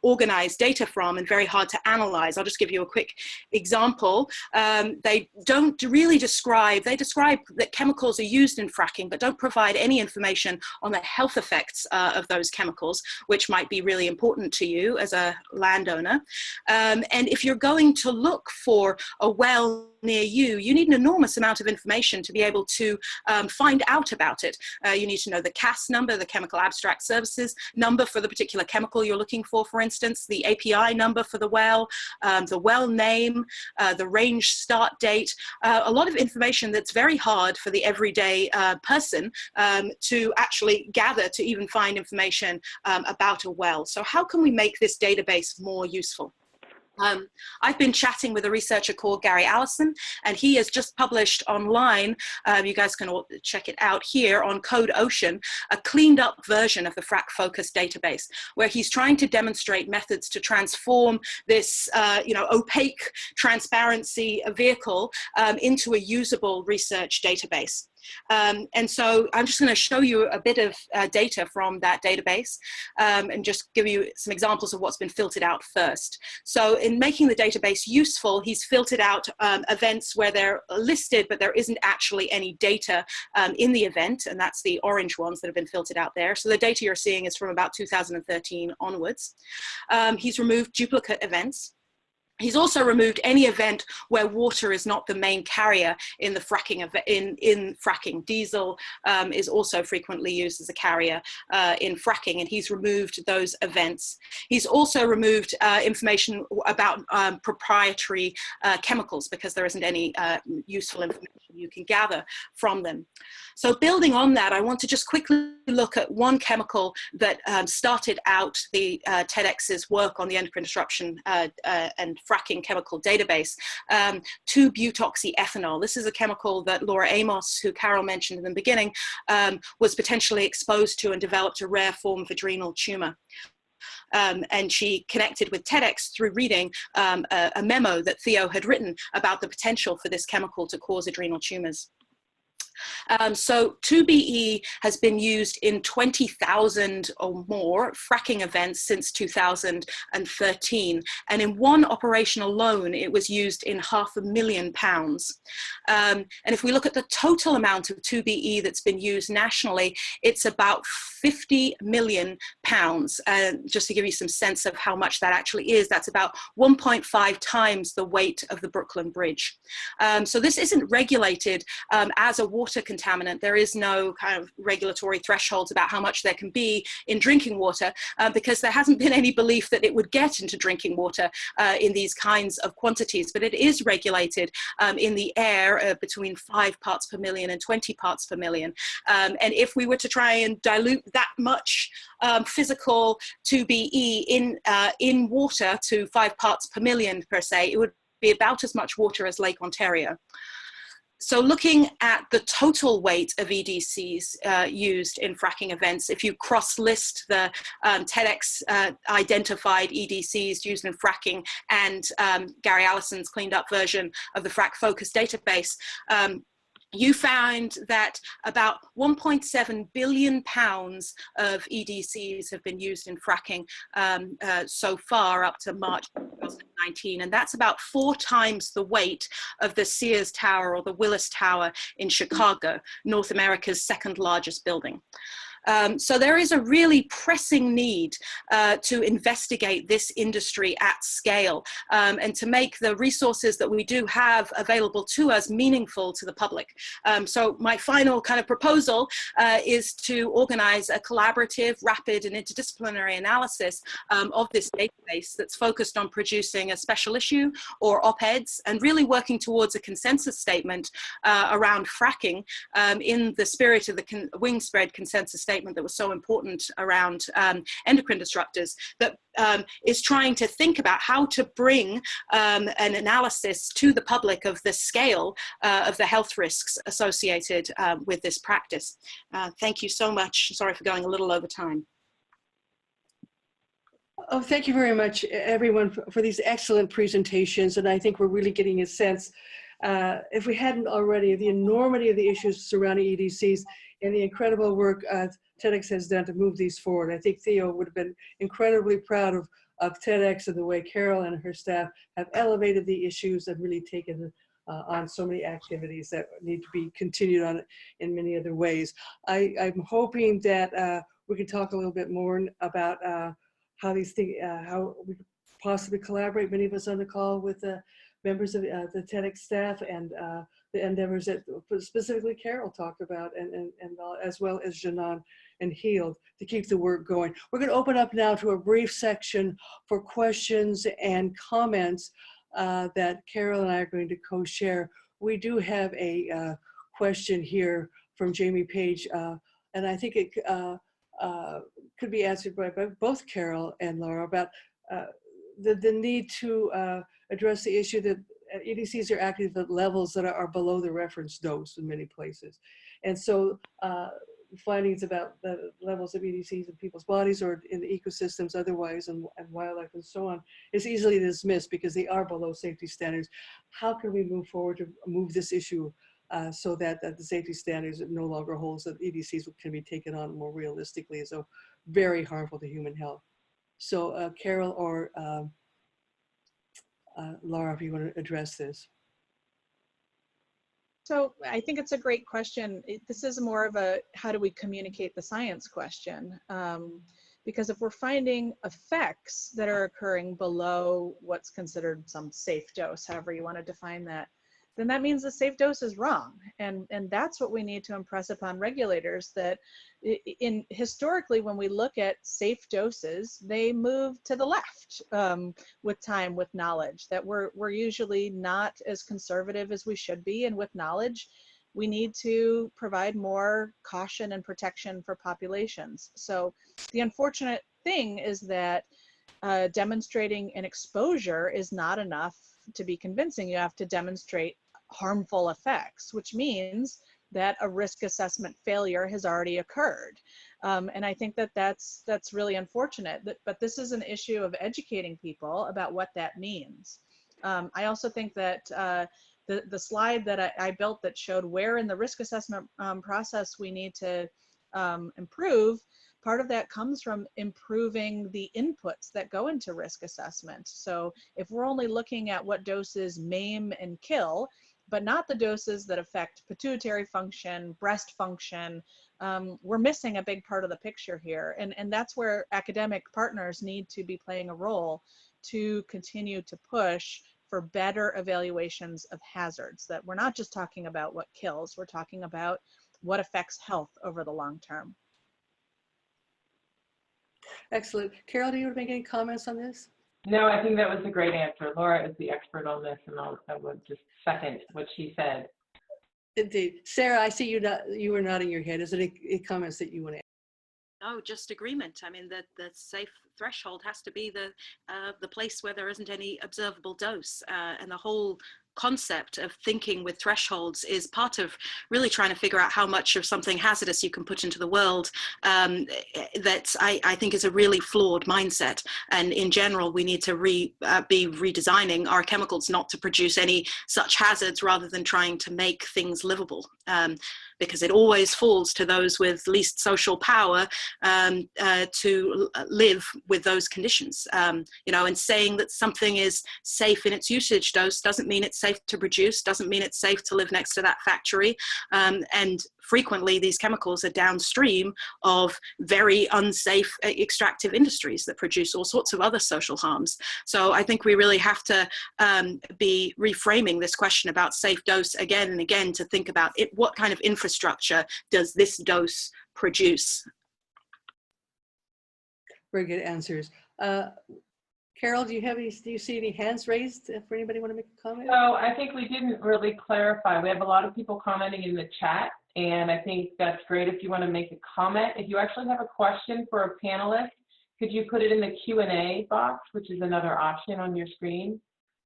organize data from, and very hard to analyze. I'll just give you a quick example. They don't really describe, they describe that chemicals are used in fracking, but don't provide any information on the health effects of those chemicals, which might be really important to you as a landowner. And if you're going to look for a well near you, you need an enormous amount of information to be able to find out about it. You need to know the CAS number, the Chemical Abstract Services number for the particular chemical you're looking for instance, the API number for the well name, the range start date, a lot of information that's very hard for the everyday person to actually gather to even find information about a well. So how can we make this database more useful? I've been chatting with a researcher called Gary Allison, and he has just published online, you guys can all check it out here on Code Ocean, a cleaned up version of the Frack Focus database, where he's trying to demonstrate methods to transform this opaque transparency vehicle into a usable research database. And so I'm just going to show you a bit of data from that database and just give you some examples of what's been filtered out first. So in making the database useful, he's filtered out events where they're listed, but there isn't actually any data in the event, and that's the orange ones that have been filtered out there. So the data you're seeing is from about 2013 onwards. He's removed duplicate events. He's also removed any event where water is not the main carrier in the fracking. In fracking, diesel is also frequently used as a carrier in fracking, and he's removed those events. He's also removed information about proprietary chemicals, because there isn't any useful information you can gather from them. So building on that, I want to just quickly look at one chemical that started out the TEDx's work on the endocrine disruption and fracking chemical database, 2-butoxyethanol. This is a chemical that Laura Amos, who Carole mentioned in the beginning, was potentially exposed to and developed a rare form of adrenal tumor. And she connected with TEDx through reading a memo that Theo had written about the potential for this chemical to cause adrenal tumors. So 2-BE has been used in 20,000 or more fracking events since 2013. And in one operation alone, it was used in £500,000. And if we look at the total amount of 2-BE that's been used nationally, it's about £50 million. Just to give you some sense of how much that actually is, that's about 1.5 times the weight of the Brooklyn Bridge. So this isn't regulated as a water contaminant. There is no kind of regulatory thresholds about how much there can be in drinking water, because there hasn't been any belief that it would get into drinking water in these kinds of quantities, but it is regulated in the air between 5 parts per million and 20 parts per million. And if we were to try and dilute that much physical 2-BE in water to 5 parts per million per se, it would be about as much water as Lake Ontario. So looking at the total weight of EDCs used in fracking events, if you cross-list the TEDx identified EDCs used in fracking and Gary Allison's cleaned up version of the Frack Focus database, you found that about 1.7 billion pounds of EDCs have been used in fracking so far up to March 2019, and that's about 4 times the weight of the Sears Tower or the Willis Tower in Chicago, North America's second largest building. So there is a really pressing need to investigate this industry at scale, and to make the resources that we do have available to us meaningful to the public. So my final kind of proposal is to organize a collaborative, rapid and interdisciplinary analysis of this database that's focused on producing a special issue or op-eds and really working towards a consensus statement around fracking in the spirit of the wing spread consensus statement that was so important around endocrine disruptors, that is trying to think about how to bring an analysis to the public of the scale of the health risks associated with this practice. Thank you so much. Sorry for going a little over time. Oh, thank you very much, everyone, for these excellent presentations. And I think we're really getting a sense, if we hadn't already, of the enormity of the issues surrounding EDCs and the incredible work TEDx has done to move these forward. I think Theo would have been incredibly proud of TEDx and the way Carole and her staff have elevated the issues and really taken on so many activities that need to be continued on in many other ways. I'm hoping that we can talk a little bit more about how these things, how we could possibly collaborate, many of us on the call, with members of the TEDx staff and the endeavors that specifically Carole talked about, and as well as Janan and Heald, to keep the work going. We're going to open up now to a brief section for questions and comments that Carole and I are going to co-share. We do have a question here from Jamie Page, and I think it could be answered by both Carole and Laura about the need to address the issue that EDCs are active at levels that are below the reference dose in many places. And so findings about the levels of EDCs in people's bodies or in the ecosystems otherwise and wildlife and so on is easily dismissed because they are below safety standards. How can we move forward to move this issue so that the safety standards no longer holds, that EDCs can be taken on more realistically as though very harmful to human health? So Carole or Laura, if you want to address this. So I think it's a great question. This is more of a how do we communicate the science question. Because if we're finding effects that are occurring below what's considered some safe dose, however you want to define that, then that means the safe dose is wrong. And that's what we need to impress upon regulators, that historically, when we look at safe doses, they move to the left with time, with knowledge, that we're usually not as conservative as we should be. And with knowledge, we need to provide more caution and protection for populations. So the unfortunate thing is that demonstrating an exposure is not enough to be convincing. You have to demonstrate harmful effects, which means that a risk assessment failure has already occurred. And I think that that's really unfortunate. But this is an issue of educating people about what that means. I also think that the slide that I built that showed where in the risk assessment process we need to improve, part of that comes from improving the inputs that go into risk assessment. So if we're only looking at what doses maim and kill, but not the doses that affect pituitary function, breast function, we're missing a big part of the picture here. And that's where academic partners need to be playing a role to continue to push for better evaluations of hazards, that we're not just talking about what kills, we're talking about what affects health over the long term. Excellent. Carole, do you want to make any comments on this? No, I think that was a great answer. Laura is the expert on this, and I would just second what she said. Indeed. Sarah, I see you were nodding your head. Is there any comments that you want to add? No, just agreement. I mean, the safe threshold has to be the place where there isn't any observable dose, and the whole concept of thinking with thresholds is part of really trying to figure out how much of something hazardous you can put into the world. That I think is a really flawed mindset. And in general, we need to be redesigning our chemicals not to produce any such hazards, rather than trying to make things livable. Because it always falls to those with least social power to live with those conditions. You know, and saying that something is safe in its usage dose doesn't mean it's safe to produce, doesn't mean it's safe to live next to that factory. And frequently these chemicals are downstream of very unsafe extractive industries that produce all sorts of other social harms. So I think we really have to be reframing this question about safe dose again and again to think about it, what kind of infrastructure does this dose produce? Very good answers. Carole, do you see any hands raised for anybody want to make a comment? So I think we didn't really clarify. We have a lot of people commenting in the chat, and I think that's great if you want to make a comment. If you actually have a question for a panelist, could you put it in the Q&A box, which is another option on your screen?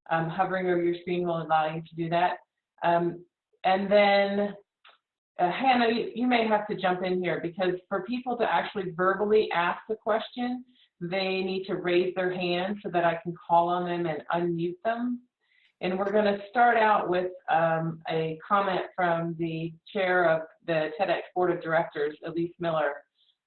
Hovering over your screen will allow you to do that. And then, Hannah, you may have to jump in here, because for people to actually verbally ask the question, they need to raise their hand so that I can call on them and unmute them. And we're going to start out with a comment from the chair of the TEDx Board of Directors, Elise Miller.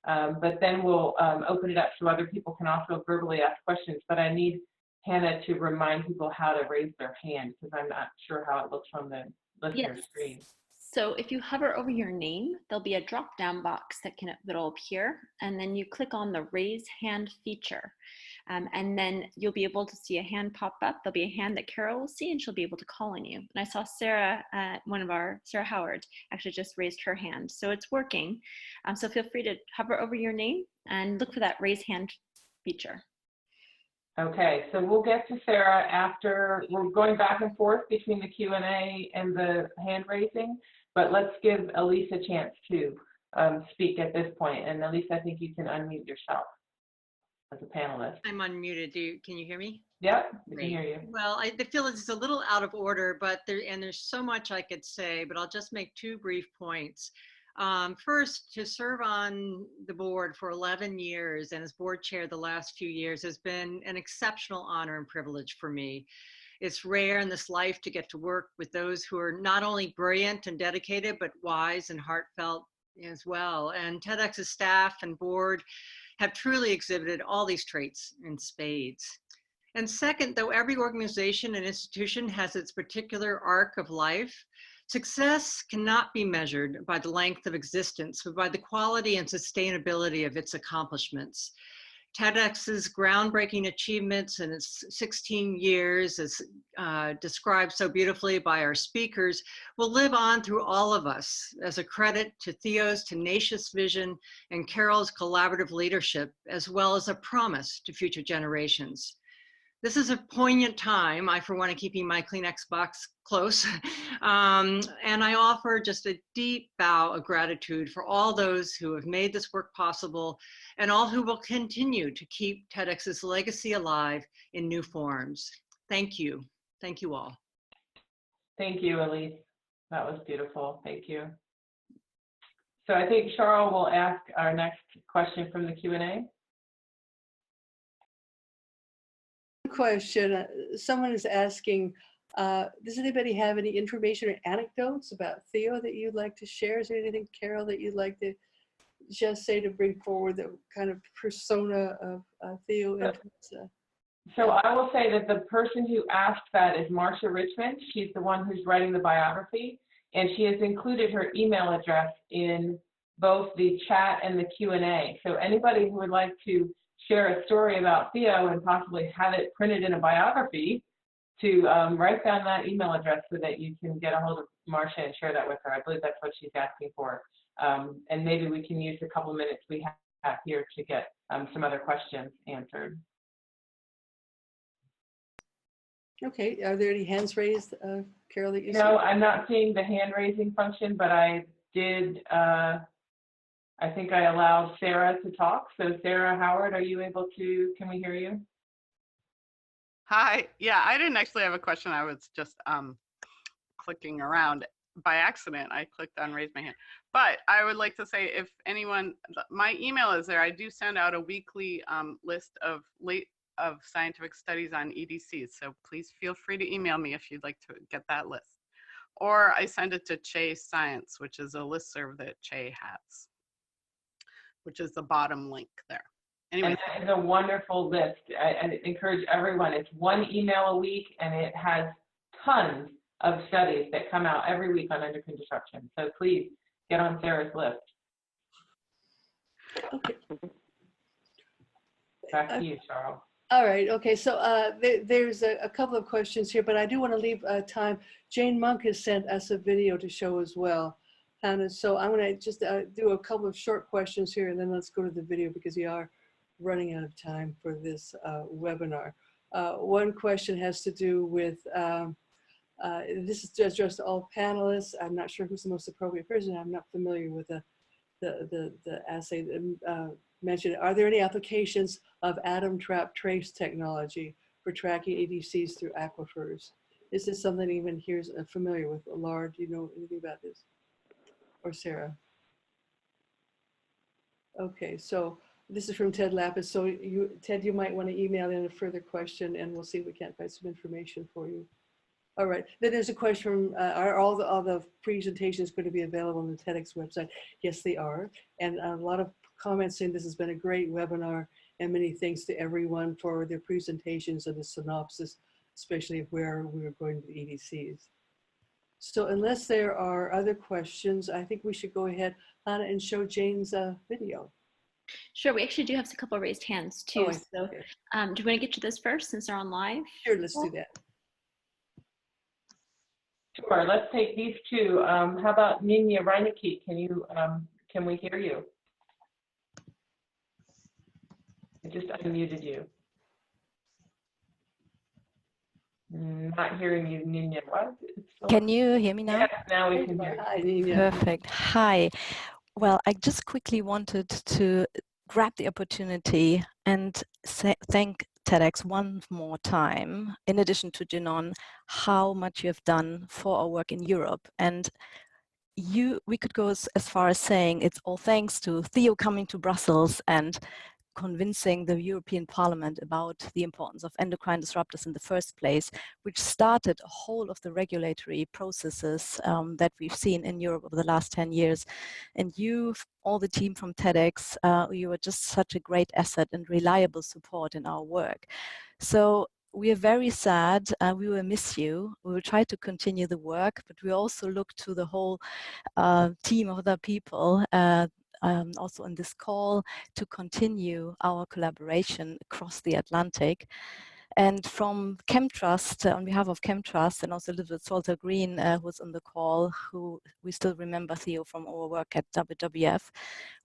But then we'll open it up so other people can also verbally ask questions. But I need Hannah to remind people how to raise their hand, because I'm not sure how it looks on the listener screen. So if you hover over your name, there'll be a drop-down box that'll appear, and then you click on the raise hand feature. And then you'll be able to see a hand pop up. There'll be a hand that Carole will see, and she'll be able to call on you. And I saw Sarah, Sarah Howard, actually just raised her hand. So it's working. So feel free to hover over your name and look for that raise hand feature. Okay, so we'll get to Sarah after. We're going back and forth between the Q&A and the hand raising, but let's give Elise a chance to speak at this point. And Elise, I think you can unmute yourself as a panelist. I'm unmuted. Can you hear me? Yep, we can hear you. Well, I feel it's a little out of order, but there's so much I could say, but I'll just make 2 brief points. First, to serve on the board for 11 years and as board chair the last few years has been an exceptional honor and privilege for me. It's rare in this life to get to work with those who are not only brilliant and dedicated, but wise and heartfelt as well. And TEDx's staff and board have truly exhibited all these traits in spades. And second, though every organization and institution has its particular arc of life, success cannot be measured by the length of existence, but by the quality and sustainability of its accomplishments. TEDx's groundbreaking achievements in its 16 years, as described so beautifully by our speakers, will live on through all of us as a credit to Theo's tenacious vision and Carole's collaborative leadership, as well as a promise to future generations. This is a poignant time. I, for one, am keeping my Kleenex box close. And I offer just a deep bow of gratitude for all those who have made this work possible and all who will continue to keep TEDx's legacy alive in new forms. Thank you. Thank you all. Thank you, Elise. That was beautiful. Thank you. So I think Carole will ask our next question from the Q&A. Question. Someone is asking, does anybody have any information or anecdotes about Theo that you'd like to share? Is there anything, Carole, that you'd like to just say to bring forward the kind of persona of Theo? So I will say that the person who asked that is Marcia Richmond. She's the one who's writing the biography, and she has included her email address in both the chat and the Q&A. So anybody who would like to share a story about Theo and possibly have it printed in a biography, to write down that email address so that you can get a hold of Marcia and share that with her. I believe that's what she's asking for. And maybe we can use a couple minutes we have here to get some other questions answered. Okay, are there any hands raised, Carole, that you see? No, I'm not seeing the hand raising function, but I did, I think I allowed Sarah to talk. So Sarah Howard, are you able to, can we hear you? Hi, yeah, I didn't actually have a question. I was just clicking around by accident. I clicked on raise my hand. But I would like to say, if anyone, my email is there. I do send out a weekly list of scientific studies on EDCs. So please feel free to email me if you'd like to get that list. Or I send it to Che Science, which is a listserv that Che has, which is the bottom link there. Anyway. And that is a wonderful list. I encourage everyone. It's 1 email a week, and it has tons of studies that come out every week on endocrine disruption. So please get on Sarah's list. Okay. Back to you, Charles. All right. Okay. So there's a couple of questions here, but I do want to leave time. Jane Monk has sent us a video to show as well, Hannah. So I'm going to just do a couple of short questions here, and then let's go to the video because we are running out of time for this webinar. One question has to do with, this is addressed to all panelists. I'm not sure who's the most appropriate person. I'm not familiar with the assay mentioned. Are there any applications of atom trap trace technology for tracking EDCs through aquifers? Is this something anyone here is familiar with? Laura, do you know anything about this? Or Sarah? Okay, so this is from Ted Lapis. So Ted, you might want to email in a further question and we'll see if we can't find some information for you. All right, then there's a question from, are all the presentations going to be available on the TEDx website? Yes, they are. And a lot of comments saying this has been a great webinar, and many thanks to everyone for their presentations and the synopsis, especially of where we were going to the EDCs. So unless there are other questions, I think we should go ahead, Hannah, and show Jane's video. Sure, we actually do have a couple of raised hands too. Oh, so okay. Do you want to get to this first since they're on live? Sure, let's do that. Sure, let's take these two. How about Ninya Reineke? Can we hear you? I just unmuted you. Not hearing you, Ninya. What? Can you hear me now? Yes, now we can hear you. Hi, Ninya. Perfect. Hi. Well, I just quickly wanted to grab the opportunity and thank TEDx one more time, in addition to Janon, how much you have done for our work in Europe. And we could go as far as saying it's all thanks to Theo coming to Brussels and convincing the European Parliament about the importance of endocrine disruptors in the first place, which started a whole of the regulatory processes that we've seen in Europe over the last 10 years. And you, all the team from TEDx, you are just such a great asset and reliable support in our work. So we are very sad. We will miss you. We will try to continue the work, but we also look to the whole team of other people also on this call to continue our collaboration across the Atlantic. And from ChemTrust, on behalf of ChemTrust, and also Elizabeth Salter Green, who's on the call, who we still remember Theo from our work at WWF,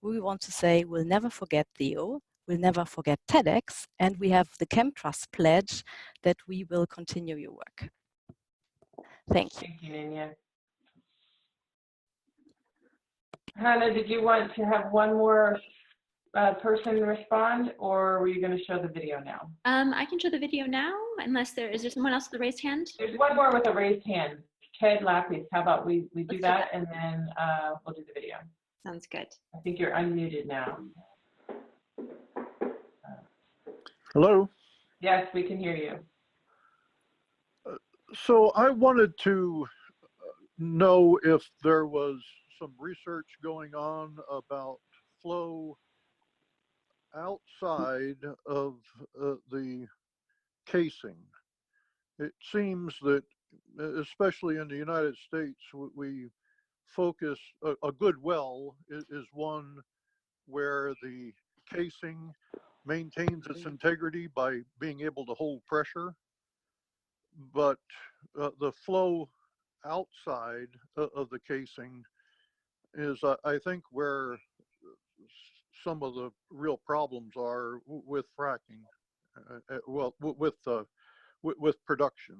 we want to say we'll never forget Theo, we'll never forget TEDx, and we have the ChemTrust pledge that we will continue your work. Thank you. Thank you, Ninya. Hannah, did you want to have one more person respond, or were you going to show the video now? I can show the video now, unless is there someone else with a raised hand? There's one more with a raised hand. Ted Lapis, how about we do that, and then we'll do the video. Sounds good. I think you're unmuted now. Hello? Yes, we can hear you. So I wanted to know if there was some research going on about flow outside of the casing. It seems that, especially in the United States, we focus, a good well is one where the casing maintains its integrity by being able to hold pressure, but the flow outside of the casing is, I think, where some of the real problems are with fracking, well, with production.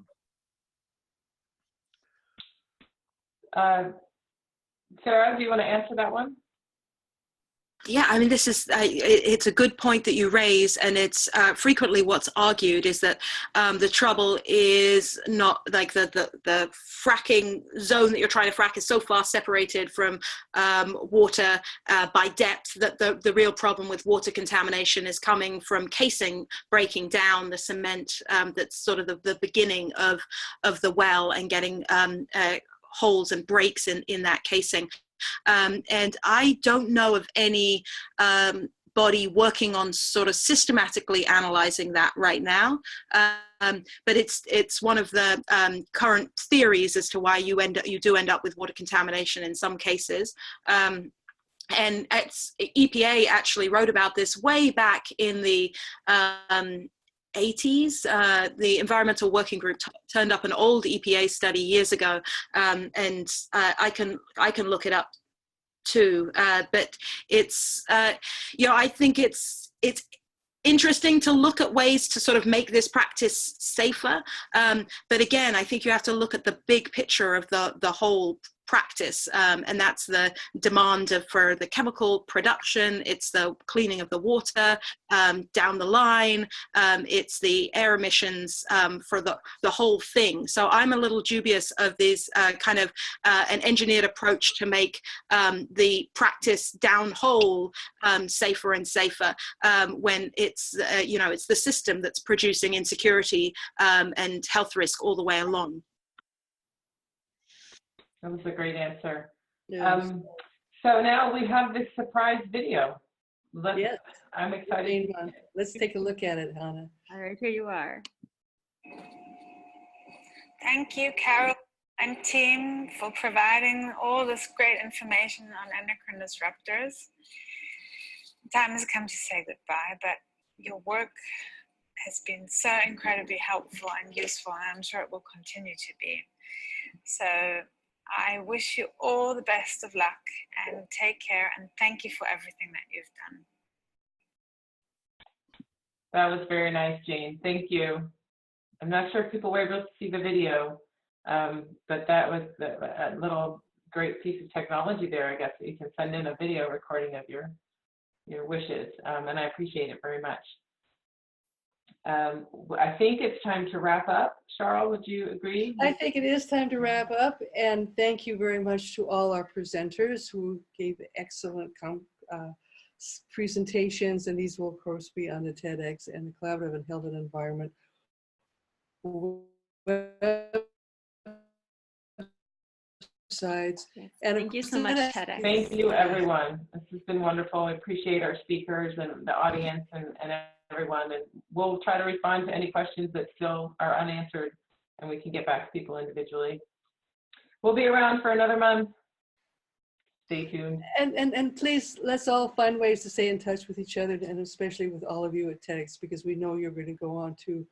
Sarah, do you want to answer that one? Yeah, I mean, this is, it's a good point that you raise, and it's frequently what's argued is that the trouble is not like the fracking zone that you're trying to frack is so far separated from water by depth that the real problem with water contamination is coming from casing breaking down, the cement that's sort of the beginning of the well, and getting holes and breaks in that casing. And I don't know of any body working on sort of systematically analyzing that right now. But it's one of the current theories as to why you do end up with water contamination in some cases. And EPA actually wrote about this way back in the 80s. The Environmental Working Group turned up an old EPA study years ago, and I can look it up too. But it's I think it's interesting to look at ways to sort of make this practice safer. But again, I think you have to look at the big picture of the whole practice, and that's the demand for the chemical production, it's the cleaning of the water down the line, it's the air emissions for the whole thing. So I'm a little dubious of this kind of an engineered approach to make the practice downhole safer and safer, when it's it's the system that's producing insecurity and health risk all the way along. That was a great answer. Yes. So now we have this surprise video. Yes. I'm excited. Let's take a look at it, Hannah. All right, here you are. Thank you, Carole and team, for providing all this great information on endocrine disruptors. Time has come to say goodbye, but your work has been so incredibly helpful and useful, and I'm sure it will continue to be. So I wish you all the best of luck and take care, and thank you for everything that you've done. That was very nice, Jane. Thank you. I'm not sure if people were able to see the video, but that was a little great piece of technology there, I guess, that you can send in a video recording of your wishes, and I appreciate it very much. I think it's time to wrap up. Carole, would you agree? I think it is time to wrap up, and thank you very much to all our presenters who gave excellent presentations, and these will of course be on the TEDx and the Collaborative and Health and Environment websites. And thank you so much, TEDx. Thank you, everyone. This has been wonderful. I appreciate our speakers and the audience and everyone, and we'll try to respond to any questions that still are unanswered, and we can get back to people individually. We'll be around for another month. Stay tuned. And please, let's all find ways to stay in touch with each other, and especially with all of you at TEDx, because we know you're going to go on to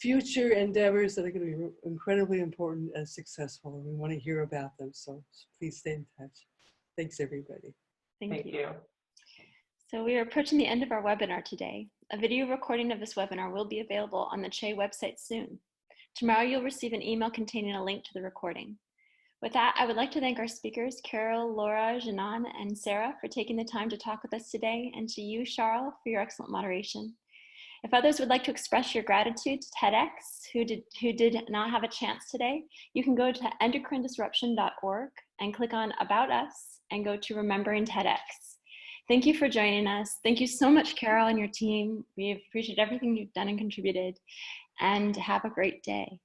future endeavors that are going to be incredibly important and successful, and we want to hear about them. So please stay in touch. Thanks, everybody. Thank you. So we are approaching the end of our webinar today. A video recording of this webinar will be available on the CHE website soon. Tomorrow you'll receive an email containing a link to the recording. With that, I would like to thank our speakers, Carole, Laura, Janan, and Sarah, for taking the time to talk with us today, and to you, Carole, for your excellent moderation. If others would like to express your gratitude to TEDx, who did not have a chance today, you can go to endocrinedisruption.org and click on About Us and go to Remembering TEDx. Thank you for joining us. Thank you so much, Carole and your team. We appreciate everything you've done and contributed, and have a great day.